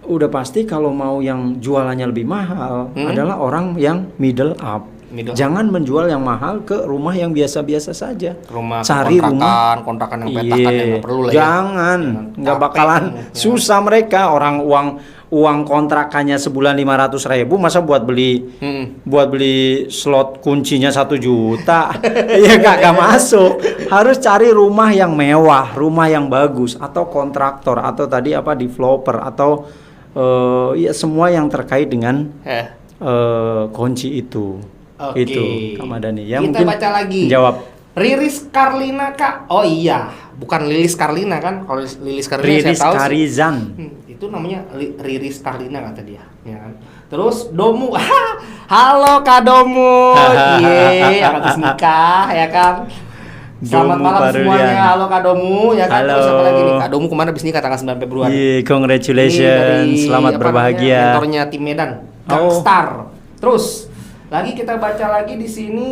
udah pasti kalau mau yang jualannya lebih mahal adalah orang yang middle up. Middle Jangan menjual yang mahal ke rumah yang biasa-biasa saja. Rumah Cari rumah kontrakan yang petakan yang nggak perlu lah ya. Jangan, nggak Capek bakalan kamu. susah mereka. Orang uang kontrakannya sebulan 500.000 masa buat beli slot kuncinya 1 juta. Ya gak masuk. Harus cari rumah yang mewah, rumah yang bagus, atau kontraktor, atau tadi apa developer, atau ya semua yang terkait dengan kunci itu. Oke. Itu Kak Madani ya. Kita mungkin baca lagi. jawab. Riris Karlina Kak. Oh iya, bukan Lilis Karlina kan? Kalau Lilis Karlina Riris saya tahu sih. Karizan. Itu namanya Riris Karlina kata dia, ya kan? Terus Domu, halo Kak Domu, yang habis nikah, ya kan? Selamat Domu malam Parulian. semuanya, halo Kak Domu, ya kan? Halo. Terus apa lagi nih? Kak Domu kemana habis nikah tanggal 9 Februari? Yeah, Ini congratulations, dari, selamat apa berbahagia. namanya, mentornya tim Medan, Gangstar. Terus lagi kita baca lagi di sini,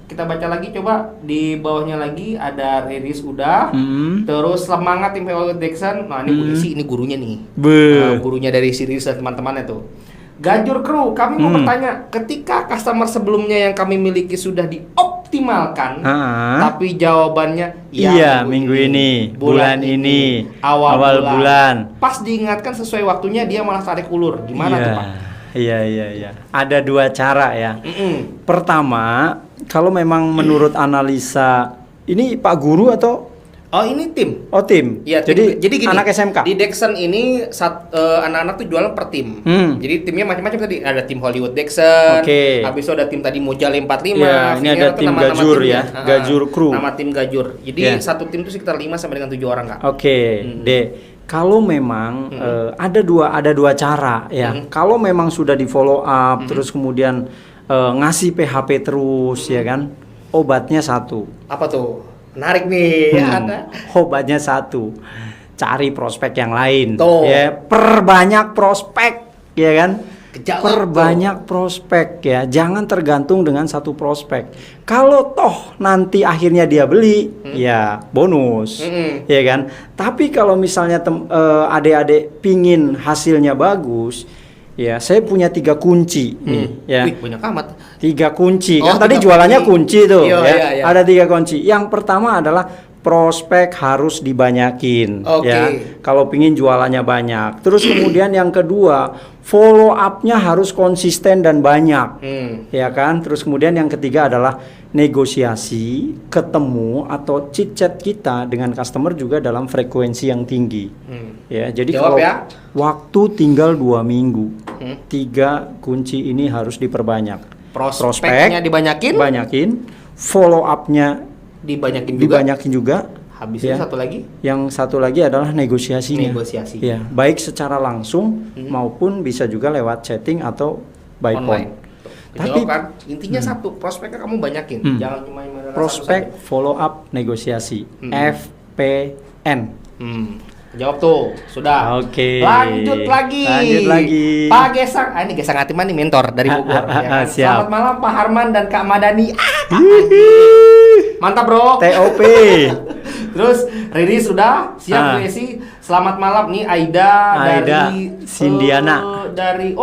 kita baca lagi coba di bawahnya lagi ada Riris udah. Terus semangat tim VW Dexon. Nah ini Bu Desi, ini gurunya nih. Gurunya dari Riris dan teman-temannya tuh. Gajur Kru, kami mau bertanya, ketika customer sebelumnya yang kami miliki sudah dioptimalkan, tapi jawabannya iya minggu ini, bulan ini, awal bulan. Pas diingatkan sesuai waktunya dia malah tarik ulur. Gimana tuh Pak? Iya. Ada 2 cara ya. Pertama, kalau memang menurut analisa ini Pak Guru atau Oh ini tim. tim? Iya, jadi gini, anak SMK. Di Dexon ini anak-anak tuh jualan per tim. Jadi timnya macam-macam tadi. Ada tim Hollywood Dexon. Oke. Habis itu ada tim tadi Mojale 45. Iya, ini Vingero ada tuh tim nama-nama Gajur timnya. ya, Gajur Crew. Nama tim Gajur. Jadi Iya. satu tim tuh sekitar 5 sampai dengan 7 orang, Kak. Oke, kalau memang ada dua cara ya. Kalau memang sudah di follow up terus kemudian ngasih PHP terus ya kan, obatnya satu. Apa tuh? Menarik nih. Ada. Obatnya satu. Cari prospek yang lain. Tuh. Ya, perbanyak prospek ya kan. Kejawab Perbanyak prospek ya. Jangan tergantung dengan satu prospek. Kalau toh nanti akhirnya dia beli, ya bonus. Ya kan? Tapi kalau misalnya adik-adik pingin hasilnya bagus, ya saya punya 3 kunci nih ya. Wih, banyak amat. 3 kunci Oh, kan tadi 3 jualannya kunci. kunci tuh Iya, ya. iya. Ada 3 kunci. Yang pertama adalah prospek harus dibanyakin Oke. ya. Kalau pingin jualannya banyak. Terus kemudian yang kedua, follow up-nya harus konsisten dan banyak. Ya kan? Terus kemudian yang ketiga adalah negosiasi, ketemu atau chit chat kita dengan customer juga dalam frekuensi yang tinggi. Ya, jadi Jawab kalau ya. waktu tinggal 2 minggu. 3 kunci ini harus diperbanyak. Prospeknya banyakin, follow up-nya dibanyakin juga. dibanyakin juga. Habis Ya. itu satu lagi Yang satu lagi adalah negosiasinya. negosiasi. Ya, baik secara langsung maupun bisa juga lewat chatting atau by phone. Online. Tapi- Tapi kan intinya satu, prospeknya kamu banyakin. Jangan cuma yang Prospek, follow up, negosiasi. FPN. Jawab tuh, sudah. Oke. Lanjut lagi. Pak Gesang, ini Gesang Atiman nih mentor dari Bogor. Ya kan? Siap. Selamat malam Pak Harman dan Kak Madani. Mantap bro. TOP. Terus Riri sudah siap Bu Esi. Selamat malam nih Aida dari Sindiana. dari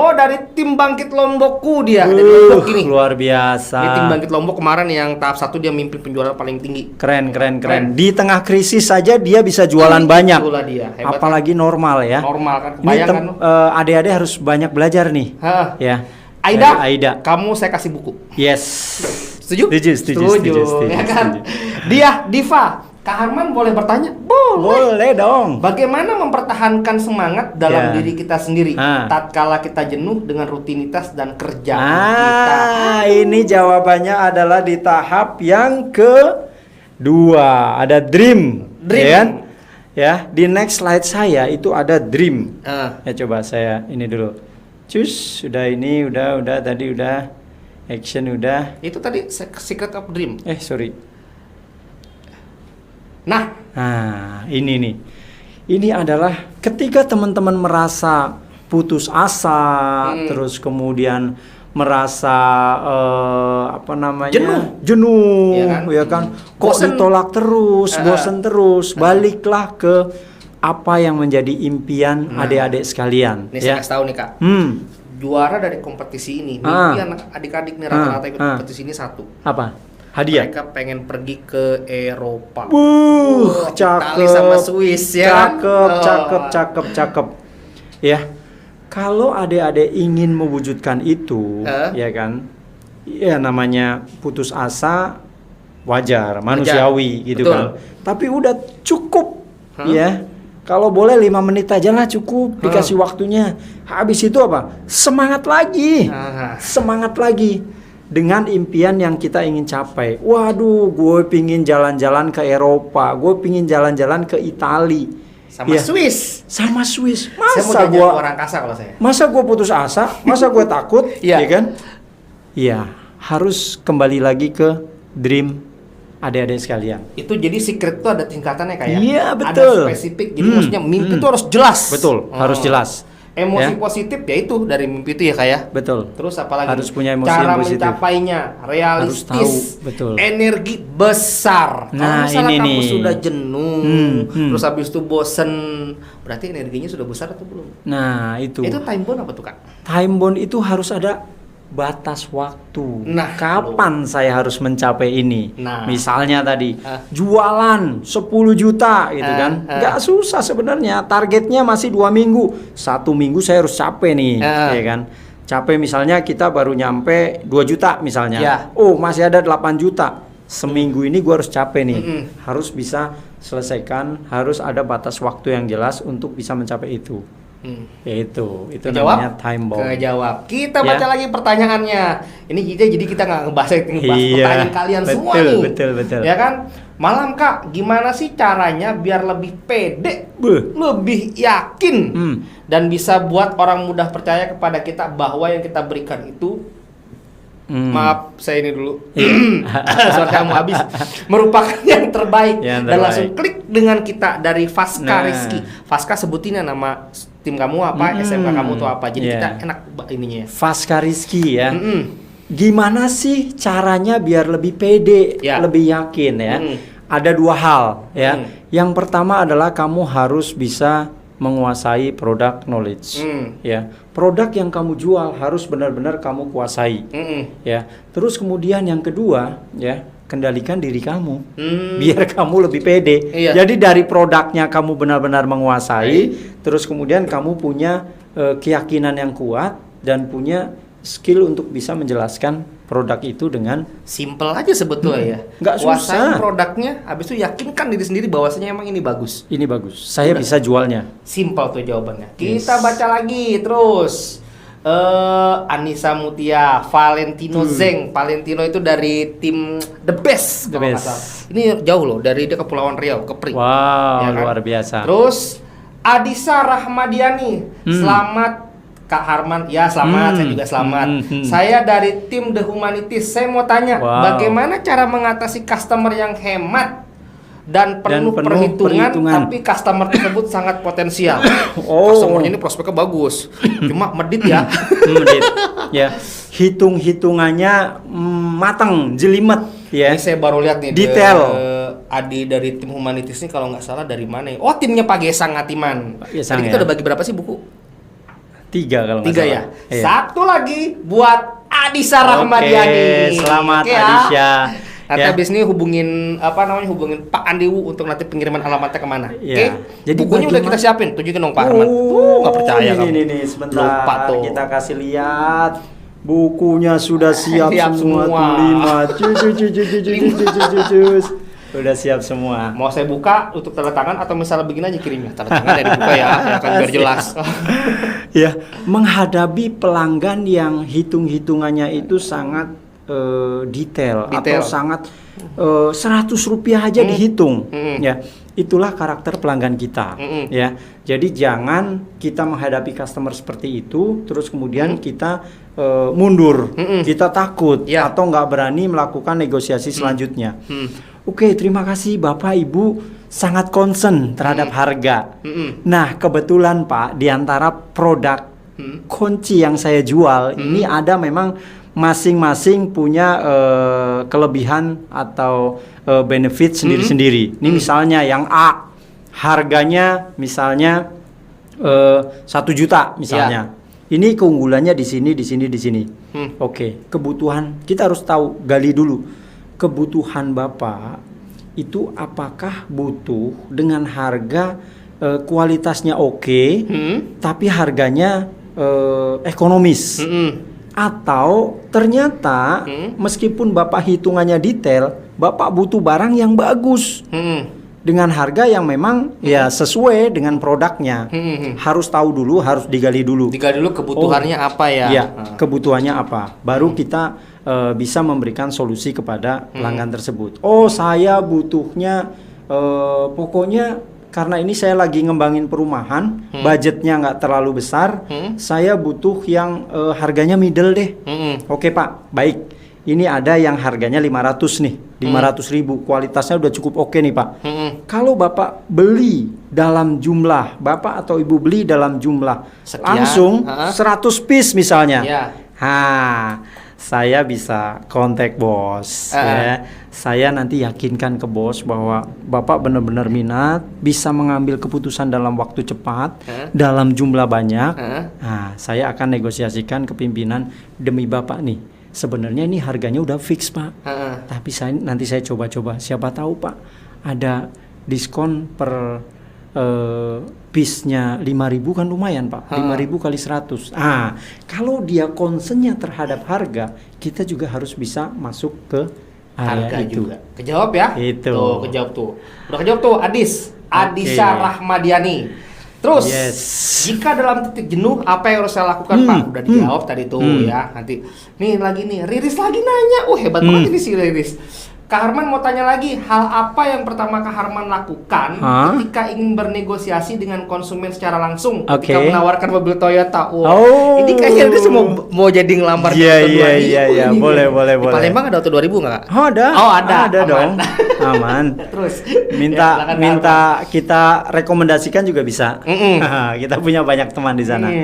tim Bangkit Lombokku dia dari Lombok ini. Luar biasa. Ini tim Bangkit Lombok kemarin yang tahap 1 dia mimpin penjualan paling tinggi. Keren. Di tengah krisis saja dia bisa jualan banyak. Itulah dia, hebat. Apalagi normal ya. Normal kan, Ini kebayang kan? adik-adik harus banyak belajar nih. Hah. Ya. Aida, Dari Aida. kamu saya kasih buku. Yes. Setuju? Setuju. Ya kan? Dia Diva, Kak Harman boleh bertanya? Boleh dong. Bagaimana mempertahankan semangat dalam Ya. diri kita sendiri tatkala kita jenuh dengan rutinitas dan kerjaan kita? Ini jawabannya adalah di tahap yang kedua. Ada dream. Dream. Ya kan? Ya, di next slide saya itu ada dream. Ah. Ya coba saya ini dulu. Cus, udah tadi udah. Action udah. Itu tadi Secret of Dream. Sorry. Nah, Ini nih. Ini adalah ketika teman-teman merasa putus asa, terus kemudian merasa jenuh, ya kan? Kok Bosen. ditolak terus, bosen terus, baliklah ke apa yang menjadi impian adik-adik sekalian. ini saya kasih tahu nih Kak. Juara dari kompetisi ini, mimpi anak adik-adik nih rata-rata ikut kompetisi ini satu. Apa? Hadiah. Mereka pengen pergi ke Eropa. Cakep. Itali sama Swiss ya. Cakep. Ya. Kalau adik-adik ingin mewujudkan itu, ya kan? Ya namanya putus asa wajar, manusiawi gitu. Betul. Kan. Tapi udah cukup ya. Kalau boleh 5 menit aja lah cukup dikasih waktunya. Habis itu apa? Semangat lagi. Semangat lagi. Dengan impian yang kita ingin capai. Waduh, gue pingin jalan-jalan ke Eropa. Gue pingin jalan-jalan ke Itali. Sama Swiss. Sama Swiss. Saya mau Masa jadi gue orang angkasa kalau saya. Masa gue putus asa? Masa gue takut? Iya. Ya kan? Iya, harus kembali lagi ke dream adik-adik sekalian. Itu jadi secret itu ada tingkatannya kayak. Iya, Ada betul. spesifik. Jadi maksudnya mimpi itu harus jelas. Betul, harus jelas. Emosi Ya. positif ya itu dari mimpi itu ya kayak. Betul. Terus apalagi? Harus punya emosi cara yang positif. mencapainya, realistis, Harus tahu, betul. energi besar. Nah, Kalau misalnya ini kamu nih. sudah jenuh, terus habis itu bosen, berarti energinya sudah besar atau belum? Nah, itu. Itu time bound apa tuh Kak? Time bound itu harus ada batas waktu. Nah, kapan saya harus mencapai ini? Nah. Misalnya tadi jualan 10 juta gitu kan. Nggak susah sebenarnya. Targetnya masih 2 minggu. 1 minggu saya harus capek nih, ya kan? Capek misalnya kita baru nyampe 2 juta misalnya. Ya. Oh, masih ada 8 juta. Seminggu ini gua harus capek nih. Harus bisa selesaikan, harus ada batas waktu yang jelas untuk bisa mencapai itu. Ya itu namanya time bomb. Kejawab. Kita Ya. baca lagi pertanyaannya. Ini jadi kita nggak ngebahas Iya, pertanyaan kalian semua betul, nih. betul. Ya kan? Malam Kak, gimana sih caranya biar lebih pede, lebih yakin, dan bisa buat orang mudah percaya kepada kita bahwa yang kita berikan itu maaf, saya ini dulu. Suara kamu habis. Merupakan yang terbaik. Dan langsung klik dengan kita dari Faska Rizky. Faska sebutinnya nama tim kamu apa, SMK kamu tuh apa. Jadi kita enak ininya ya. Faska Rizky ya. Gimana sih caranya biar lebih pede, lebih yakin ya? Ada 2 hal ya. Yang pertama adalah kamu harus bisa menguasai produk knowledge ya. Produk yang kamu jual harus benar-benar kamu kuasai ya. Terus kemudian yang kedua ya, kendalikan diri kamu, biar kamu lebih pede. Iya. Jadi dari produknya kamu benar-benar menguasai, terus kemudian kamu punya keyakinan yang kuat dan punya skill untuk bisa menjelaskan produk itu dengan Simple aja sebetulnya ya. Nggak Kuasain susah. produknya, habis itu yakinkan diri sendiri bahwasanya emang ini bagus. ini bagus. Saya Udah. bisa jualnya. Simple tuh jawabannya. Kita baca lagi terus. Anissa Mutia, Valentino Zeng. Valentino itu dari tim The Best. The kalau nggak Best. salah. Ini jauh loh dari dia Kepulauan Riau, Kepri. Wow, Ya kan? luar biasa. Terus Adisa Rahmadiani, selamat Kak Harman. Ya selamat, saya juga selamat. Saya dari tim The Humanities. Saya mau tanya, Wow. bagaimana cara mengatasi customer yang hemat dan penuh, penuh perhitungan, perhitungan. tapi customer tersebut sangat potensial. Oh. Customernya ini prospeknya bagus, cuma medit ya. Medit. Ya, hitung-hitungannya matang, jelimet ya. Ini saya baru lihat nih Detail. Adi dari tim Humanities ini kalau nggak salah dari mana ya? Oh, timnya Pak Gesang Ngatiman. Pak Gesang, Jadi kita ya. udah bagi berapa sih buku? 3 kalau nggak 3 salah. ya. Iya. Satu lagi buat Adisa Rahmadiani. Oke, selamat Oke ya. Adisha. Nanti Ya. habis ini hubungin hubungin Pak Andi Wu untuk nanti pengiriman alamatnya kemana. Oke. Iya. Jadi Bukunya udah bagaimana- kita siapin, tunjukin dong Pak Arman. Nggak percaya kamu. Ini sebentar. Lupa tuh. Kita kasih lihat. Bukunya sudah siap, Siap semua. semua. Tuh 5. Cus. Sudah siap semua. Mau saya buka untuk tanda tangan atau misalnya begini aja kirimnya. Tanda tangan dari buka ya kan biar jelas. Ya, menghadapi pelanggan yang hitung-hitungannya itu sangat detail atau sangat 100 rupiah aja dihitung. Ya, itulah karakter pelanggan kita. Ya, jadi jangan kita menghadapi customer seperti itu terus kemudian kita mundur, kita takut Ya. atau nggak berani melakukan negosiasi selanjutnya. Oke, terima kasih Bapak Ibu sangat concern terhadap harga. Nah, kebetulan Pak, di antara produk kunci yang saya jual ini ada memang masing-masing punya kelebihan atau benefit sendiri-sendiri. Ini misalnya yang A harganya misalnya 1 juta misalnya. Ini keunggulannya di sini, di sini, di sini. Oke, kebutuhan kita harus tahu, gali dulu kebutuhan Bapak itu apakah butuh dengan harga kualitasnya oke, tapi harganya ekonomis. Atau ternyata meskipun Bapak hitungannya detail, Bapak butuh barang yang bagus dengan harga yang memang ya sesuai dengan produknya. Harus tahu dulu, harus digali dulu. Digali dulu kebutuhannya apa ya? Iya, kebutuhannya apa. Baru kita bisa memberikan solusi kepada pelanggan tersebut. Oh, saya butuhnya pokoknya karena ini saya lagi ngembangin perumahan, budgetnya nggak terlalu besar, saya butuh yang harganya middle deh. Oke Pak, baik. Ini ada yang harganya 500 nih, 500.000, kualitasnya udah cukup oke nih Pak. Kalau Bapak beli dalam jumlah, Bapak atau Ibu beli dalam jumlah Sekian, langsung 100 piece misalnya. Ya. Saya bisa kontak bos ya. Saya nanti yakinkan ke bos bahwa Bapak benar-benar minat, bisa mengambil keputusan dalam waktu cepat, dalam jumlah banyak. Nah, saya akan negosiasikan ke pimpinan demi Bapak nih. Sebenarnya ini harganya udah fix Pak. Tapi nanti saya coba-coba. Siapa tahu Pak ada diskon per piece-nya 5.000 kan lumayan Pak. 5.000 kali 100. Kalau dia concern-nya terhadap harga, kita juga harus bisa masuk ke area Harga itu. juga. Kejawab ya? Itu. Tuh, kejawab tuh. Udah kejawab tuh, Adisa Rahmadiani. Terus, jika dalam titik jenuh, apa yang harus saya lakukan Pak? Udah dijawab tadi tuh ya. Nanti, nih lagi nih, Riris lagi nanya. Hebat banget ini si Riris. Kak Harman mau tanya lagi, hal apa yang pertama Kak Harman lakukan ketika ingin bernegosiasi dengan konsumen secara langsung ketika menawarkan mobil Toyota? Ini kayaknya dia mau jadi ngelamar di Auto 2000. Iya, boleh. Di Palembang ada Auto 2000 nggak Kak? Ada. Ada dong. Aman. Terus minta kita rekomendasikan juga bisa. Kita punya banyak teman di sana.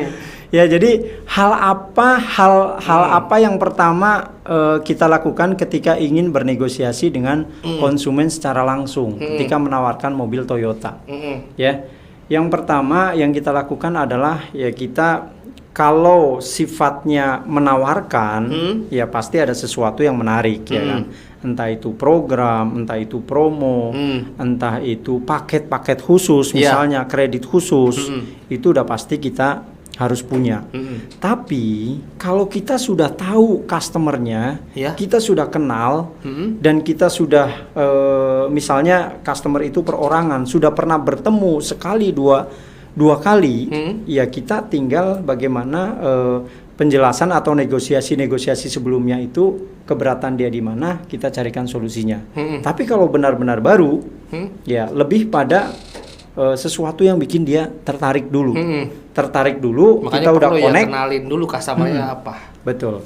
Ya, jadi hal apa yang pertama kita lakukan ketika ingin bernegosiasi dengan konsumen secara langsung ketika menawarkan mobil Toyota. Ya, yang pertama yang kita lakukan adalah ya kita kalau sifatnya menawarkan, ya pasti ada sesuatu yang menarik, ya kan. Entah itu program, entah itu promo, entah itu paket-paket khusus, misalnya kredit khusus, itu udah pasti kita harus punya. Tapi kalau kita sudah tahu customernya, kita sudah kenal, dan kita sudah misalnya customer itu perorangan, sudah pernah bertemu sekali dua kali, ya kita tinggal bagaimana penjelasan atau negosiasi sebelumnya itu keberatan dia di mana, kita carikan solusinya. Tapi kalau benar-benar baru, ya lebih pada sesuatu yang bikin dia tertarik dulu. Makanya kita udah connect. Ya kenalin dulu customernya apa. Betul.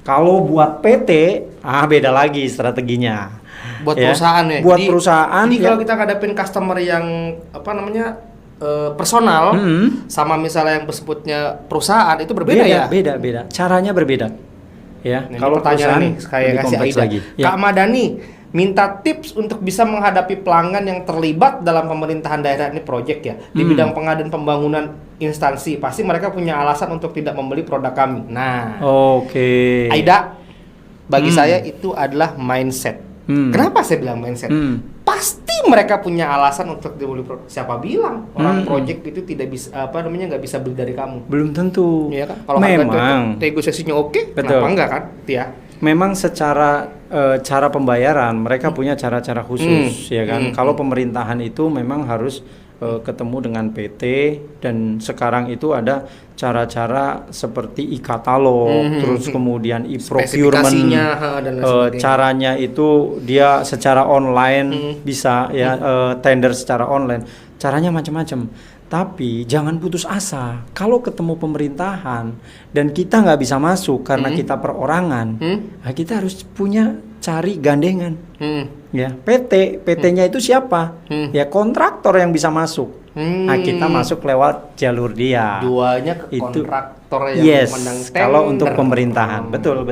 Kalau buat PT, beda lagi strateginya. Buat perusahaan ya. Buat perusahaan. Jadi kalau kita ngadepin customer yang personal, sama misalnya yang disebutnya perusahaan, itu berbeda ya. Beda. Caranya berbeda. Ya. Nah, kalau pertanyaan nih, kayak kasih Aida lagi. Kak Madani minta tips untuk bisa menghadapi pelanggan yang terlibat dalam pemerintahan daerah, ini proyek ya, di bidang pengadaan pembangunan instansi. Pasti mereka punya alasan untuk tidak membeli produk kami. Nah, Aida, bagi saya itu adalah mindset. Kenapa saya bilang mindset? Pasti mereka punya alasan untuk dibeli produk. Siapa bilang orang proyek itu tidak bisa nggak bisa beli dari kamu? Belum tentu. Iya kan? Kalau memang negosiasinya oke, kenapa enggak kan? Ya. Memang secara cara pembayaran mereka punya cara-cara khusus, ya kan. Kalau pemerintahan itu memang harus ketemu dengan PT, dan sekarang itu ada cara-cara seperti e-katalog, terus kemudian e-procurement, caranya itu dia secara online bisa ya, tender secara online, caranya macam-macam. Tapi jangan putus asa. Kalau ketemu pemerintahan dan kita nggak bisa masuk karena kita perorangan, nah kita harus cari gandengan. Ya, PT-nya itu siapa? Ya kontraktor yang bisa masuk. Nah kita masuk lewat jalur dia. Duanya ke kontraktor yang menang tender. Kalau untuk pemerintahan, betul.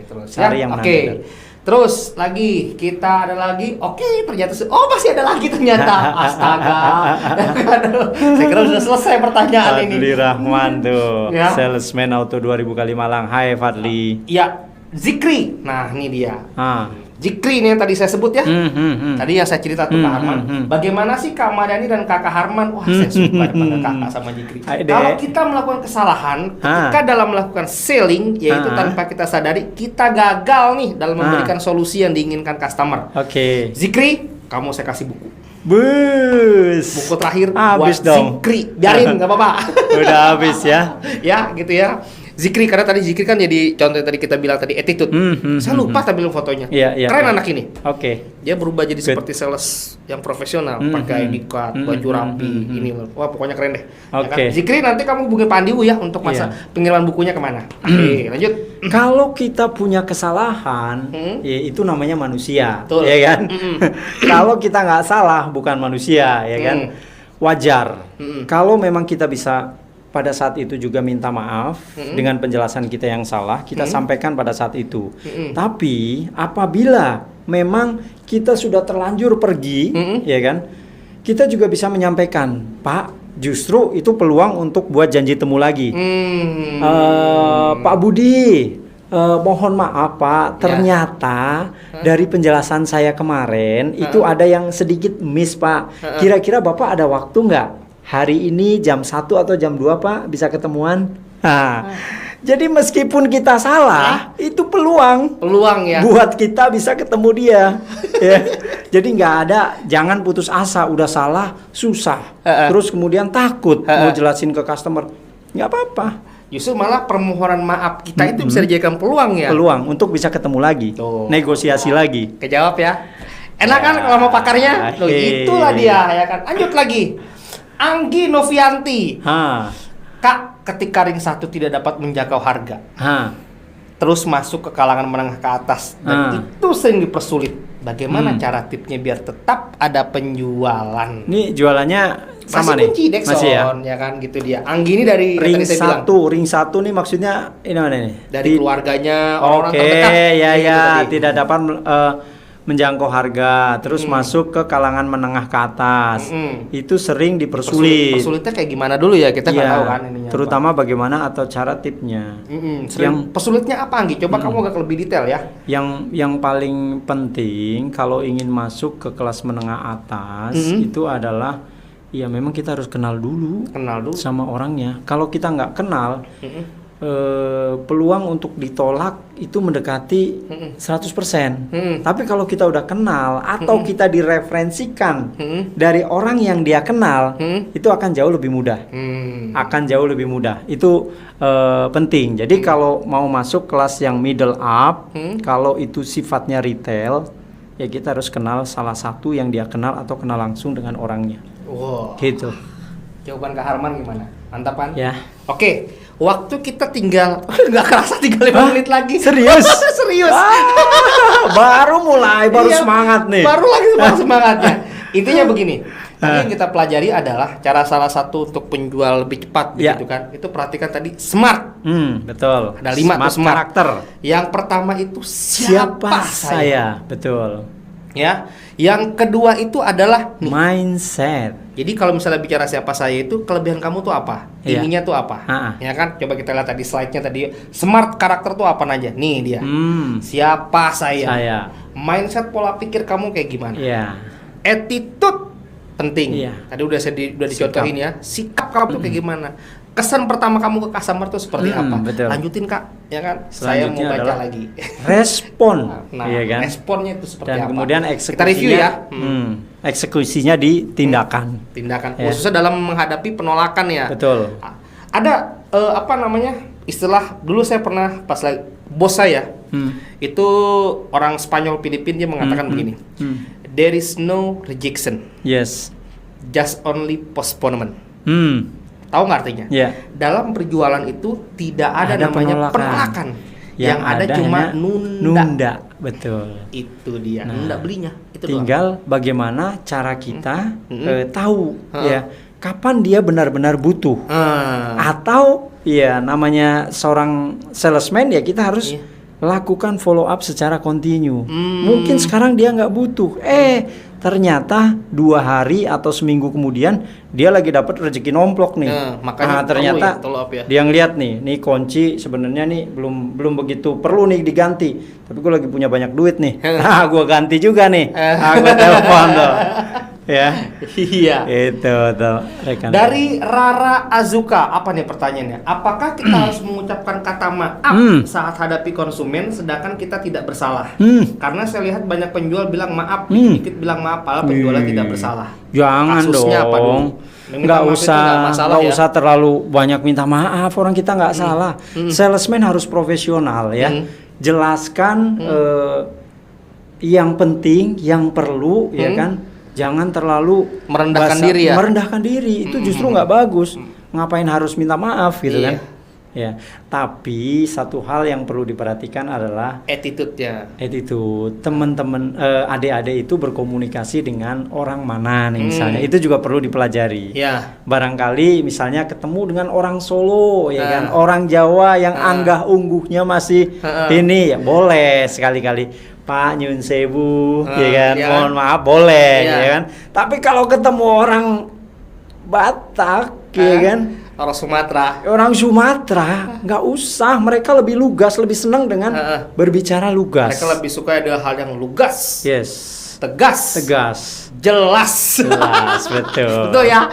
Terus Cari yang menang tender. Terus lagi kita ada lagi, ternyata masih ada lagi ternyata. Astaga. Saya kira sudah selesai pertanyaan ini. Fadli Rahman tuh, salesman Auto 2000 Kalimalang. Hai Fadli. Iya, Zikri. Nah, ini dia. Zikri ini yang tadi saya sebut ya. Tadi yang saya cerita tuh Kak Harman. Bagaimana sih Kak Madani dan Kakak Harman? Wah, saya suka dipanggil Kakak sama Zikri. Kalau kita melakukan kesalahan ketika dalam melakukan selling, yaitu tanpa kita sadari, kita gagal nih dalam memberikan solusi yang diinginkan customer. Zikri, kamu saya kasih buku. Buku terakhir buat Zikri. Biarin, nggak apa-apa. Udah habis ya. Ya, gitu ya. Zikri, karena tadi Zikri kan jadi contoh tadi kita bilang tadi attitude. Saya lupa tampilin fotonya. Keren anak ini. Dia berubah jadi seperti sales yang profesional, pakai ID card, baju rapi, ini loh. Wah, pokoknya keren deh. Ya kan? Zikri, nanti kamu hubungi Pandiwu ya untuk masa pengiriman bukunya kemana. Lanjut. Kalau kita punya kesalahan, ya itu namanya manusia, ya kan? Kalau kita nggak salah, bukan manusia, ya kan? Wajar. Kalau memang kita bisa pada saat itu juga minta maaf dengan penjelasan kita yang salah, kita sampaikan pada saat itu. Tapi apabila memang kita sudah terlanjur pergi, ya kan, kita juga bisa menyampaikan, Pak, justru itu peluang untuk buat janji temu lagi. Pak Budi, mohon maaf Pak, ternyata dari penjelasan saya kemarin itu ada yang sedikit miss Pak. Kira-kira Bapak ada waktu nggak? Hari ini jam 1 atau jam 2 Pak bisa ketemuan. Jadi meskipun kita salah, itu peluang ya buat kita bisa ketemu dia. Ya. Jadi nggak ada, jangan putus asa, udah salah, susah. Terus kemudian takut mau jelasin ke customer. Nggak apa-apa. Justru malah permohonan maaf kita itu bisa dijadikan peluang ya. Peluang untuk bisa ketemu lagi, negosiasi lagi. Kejawab ya. Enak kan kalau mau pakarnya? Loh, itulah dia ya kan. Lanjut lagi. Anggi Novianti. Kak, ketika ring 1 tidak dapat menjangkau harga, terus masuk ke kalangan menengah ke atas, dan itu sering dipersulit. Bagaimana cara tipsnya biar tetap ada penjualan? Ini jualannya sama masih nih. Kunci Dexon, masih ya? Ya kan gitu dia. Anggi ini dari ring tadi saya 1, bilang. ring 1 nih maksudnya ini mana nih? Dari keluarganya, orang-orang terdekat. Ya, tidak dapat menjangkau harga, terus masuk ke kalangan menengah ke atas. Itu sering dipersulit. Persulitnya kayak gimana dulu ya, kita nggak Iya, tahu kan ininya. terutama bagaimana atau cara tipnya. Yang persulitnya apa, Anggi? Coba kamu agak lebih detail ya. Yang paling penting kalau ingin masuk ke kelas menengah atas itu adalah ya memang kita harus kenal dulu sama orangnya. Kalau kita nggak kenal, peluang untuk ditolak itu mendekati 100%. Tapi kalau kita udah kenal atau kita direferensikan dari orang yang dia kenal, itu akan jauh lebih mudah. Akan jauh lebih mudah. Itu penting. Jadi kalau mau masuk kelas yang middle up, kalau itu sifatnya retail, ya kita harus kenal salah satu yang dia kenal atau kenal langsung dengan orangnya. Wow. Gitu. Jawaban Kak Harman gimana? Mantapan? Ya. Oke, waktu kita tinggal nggak kerasa tinggal 5 menit lagi. Serius? Serius. Baru mulai, baru Iya, semangat nih. Baru lagi semangatnya. Intinya begini. Tadi yang kita pelajari adalah cara salah satu untuk penjual lebih cepat gitu kan. Itu perhatikan tadi SMART. Betul. Ada 5 tuh SMART. karakter. Yang pertama itu siapa saya? Betul. Ya. Yang kedua itu adalah mindset. Jadi kalau misalnya bicara siapa saya itu, kelebihan kamu tuh apa? Iya. Ininya tuh apa? Ya kan? Coba kita lihat tadi slide-nya tadi. Smart karakter tuh apa aja? Nih dia. Siapa saya? Mindset, pola pikir kamu kayak gimana? Iya. Attitude penting. Iya. Tadi udah dicontohin ya. Sikap kamu tuh kayak gimana? Kesan pertama kamu ke customer tuh seperti apa? Betul. Lanjutin Kak, ya kan? Saya mau baca lagi. Respon, iya kan? Responnya itu seperti dan apa? Kemudian eksekusinya. Kita review ya. Eksekusinya di tindakan. Tindakan, Ya. khususnya dalam menghadapi penolakan ya. Betul. Ada apa namanya? Istilah dulu saya pernah pas lagi bos saya itu orang Spanyol Filipina, dia mengatakan begini. There is no rejection. Yes. Just only postponement. Tahu nggak artinya? Yeah. Dalam perjualan itu tidak ada namanya penolakan. Yang ada cuma nunda. Betul. Itu dia. Nunda belinya. Itu tinggal doang. Bagaimana cara kita tahu ya kapan dia benar-benar butuh. Atau ya namanya seorang salesman ya kita harus lakukan follow up secara kontinu. Mungkin sekarang dia nggak butuh. Ternyata 2 hari atau seminggu kemudian dia lagi dapat rezeki nomplok nih. Makanya ternyata dia ngeliat nih kunci sebenarnya nih belum begitu perlu nih diganti. Tapi gue lagi punya banyak duit nih. Gue ganti juga nih. Gue telepon tuh. Ya. Iya. Itu tuh rekan. Dari Rara Azuka, apa nih pertanyaannya? Apakah kita harus mengucapkan kata maaf saat hadapi konsumen sedangkan kita tidak bersalah? Karena saya lihat banyak penjual bilang maaf, dikit bilang maaf, padahal penjualnya tidak bersalah. Jangan kasusnya dong. Apa dulu? Nggak usah terlalu banyak minta maaf, orang kita nggak salah. Salesman harus profesional ya. Jelaskan yang penting, yang perlu ya kan. Jangan terlalu merendahkan diri ya. Merendahkan diri itu justru nggak bagus. Ngapain harus minta maaf gitu kan? Ya. Tapi satu hal yang perlu diperhatikan adalah attitude-nya. Attitude. Teman-teman adik-adik itu berkomunikasi dengan orang mana nih misalnya. Itu juga perlu dipelajari. Ya. Barangkali misalnya ketemu dengan orang Solo ya kan, orang Jawa yang anggah ungguhnya masih ini ya boleh sekali-kali. Pak nyun sewu, ya kan, mohon maaf boleh, ya kan. Tapi kalau ketemu orang Batak, ya kan, orang Sumatera, nggak usah. Mereka lebih lugas, lebih senang dengan berbicara lugas. Mereka lebih suka ada hal yang lugas, tegas, jelas, betul. Betul ya.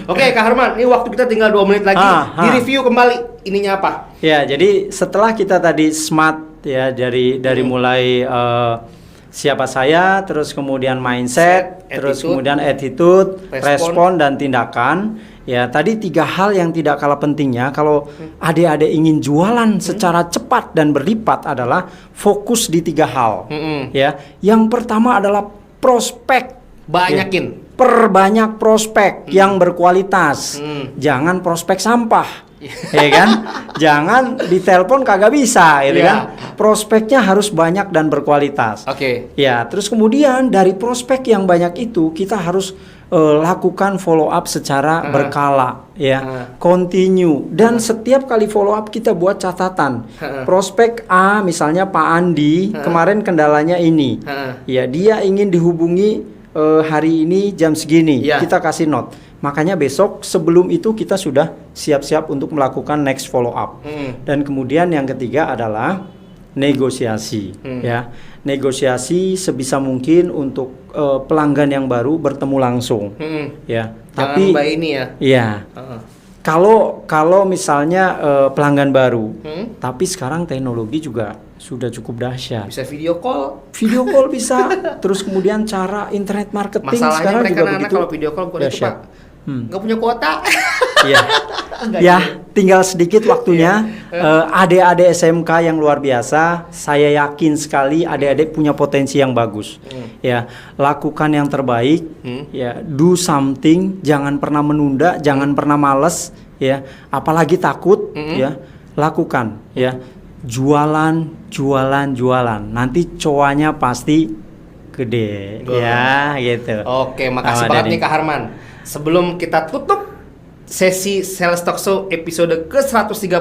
Oke, Kak Harman, ini waktu kita tinggal 2 menit lagi. Di review kembali, ininya apa? Ya, jadi setelah kita tadi smart. Ya dari mulai siapa saya, terus kemudian mindset, terus kemudian attitude, respon dan tindakan. Ya tadi 3 hal yang tidak kalah pentingnya kalau adik-adik ingin jualan secara cepat dan berlipat adalah fokus di 3 hal. Ya, yang pertama adalah prospek. Banyakin. Ya, perbanyak prospek yang berkualitas. Jangan prospek sampah. Ya kan? Jangan ditelepon kagak bisa, gitu kan? Prospeknya harus banyak dan berkualitas. Oke. Ya, terus kemudian dari prospek yang banyak itu kita harus lakukan follow up secara berkala, ya, continue, dan setiap kali follow up kita buat catatan. Prospek A, misalnya Pak Andi, kemarin kendalanya ini, ya, dia ingin dihubungi hari ini jam segini, kita kasih note. Makanya besok sebelum itu kita sudah siap-siap untuk melakukan next follow up. Dan kemudian yang ketiga adalah negosiasi, ya. Negosiasi sebisa mungkin untuk pelanggan yang baru bertemu langsung, ya. Tapi Mbak ini ya. Iya. Kalau misalnya pelanggan baru, tapi sekarang teknologi juga sudah cukup dahsyat. Bisa video call. Video call bisa. Terus kemudian cara internet marketing Masalahnya sekarang mereka juga anak begitu kalau video call bukan itu, dahsyat. Pak. Nggak punya kuota. Iya. Ya, tinggal sedikit waktunya. Adik-adik SMK yang luar biasa, saya yakin sekali adik-adik punya potensi yang bagus. Ya, lakukan yang terbaik. Ya, do something, jangan pernah menunda, jangan pernah males, ya. Apalagi takut, ya. Lakukan, ya. Jualan. Nanti coanya pasti gede, ya, gitu. Oke, makasih banget nih Kak Harman. Sebelum kita tutup sesi Sales Talk Show episode ke-136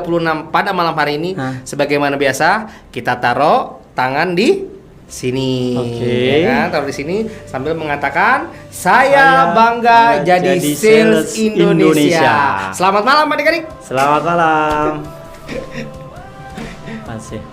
pada malam hari ini, sebagaimana biasa, kita taruh tangan di sini. Ya kan? Taruh di sini sambil mengatakan saya bangga jadi Sales Indonesia. Selamat malam adik-adik. Selamat malam. Masih.